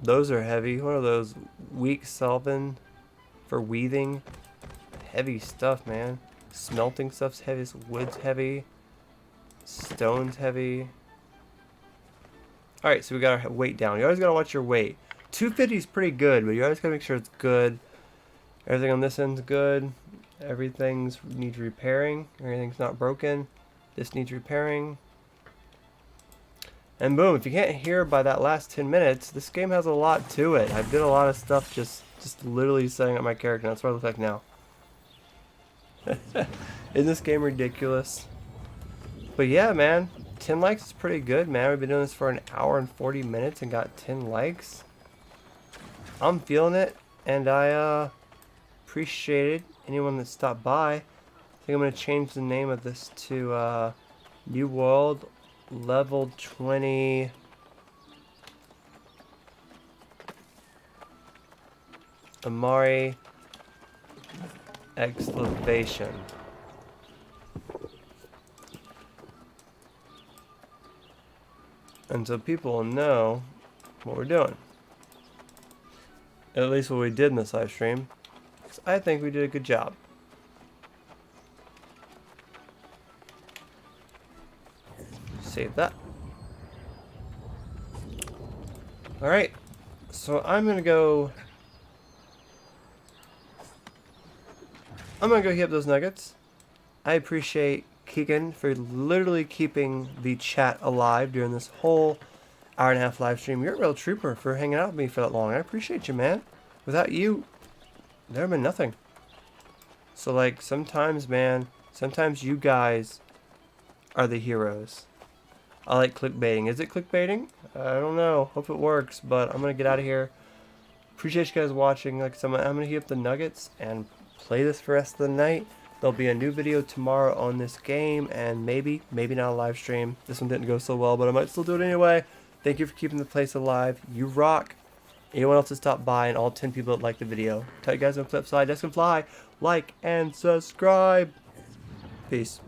[SPEAKER 1] Those are heavy. What are those? Weak solvent for weaving. Heavy stuff, man. Smelting stuff's heavy. Wood's heavy. Stone's heavy. Alright, so we got our weight down. You always gotta watch your weight. 250 is pretty good, but you always gotta make sure it's good. Everything on this end's good. Everything's needs repairing. Everything's not broken. This needs repairing. And boom, if you can't hear by that last 10 minutes, this game has a lot to it. I did a lot of stuff just literally setting up my character. That's what I look like now. Isn't this game ridiculous? But yeah, man, 10 likes is pretty good, man. We've been doing this for an hour and 40 minutes and got 10 likes. I'm feeling it, and I appreciate anyone that stopped by. I think I'm going to change the name of this to New World Level 20 Amari Excavation. And so people will know what we're doing. At least what we did in this live stream. 'Cause I think we did a good job. Save that. Alright. So I'm going to go I'm gonna go heat up those nuggets. I appreciate Keegan for literally keeping the chat alive during this whole hour-and-a-half live stream. You're a real trooper for hanging out with me for that long. I appreciate you, man. Without you, there'd been nothing. So, like, sometimes, man, sometimes you guys are the heroes. I like clickbaiting. Is it clickbaiting? I don't know. Hope it works, but I'm going to get out of here. Appreciate you guys watching. Like I said, I'm going to heat up the nuggets and play this for the rest of the night. There'll be a new video tomorrow on this game, and maybe not a live stream. This one didn't go so well, but I might still do it anyway. Thank you for keeping the place alive. You rock. Anyone else that stopped by, and all 10 people that liked the video. Tell you guys on the flip side, Desk and Fly, like and subscribe. Peace.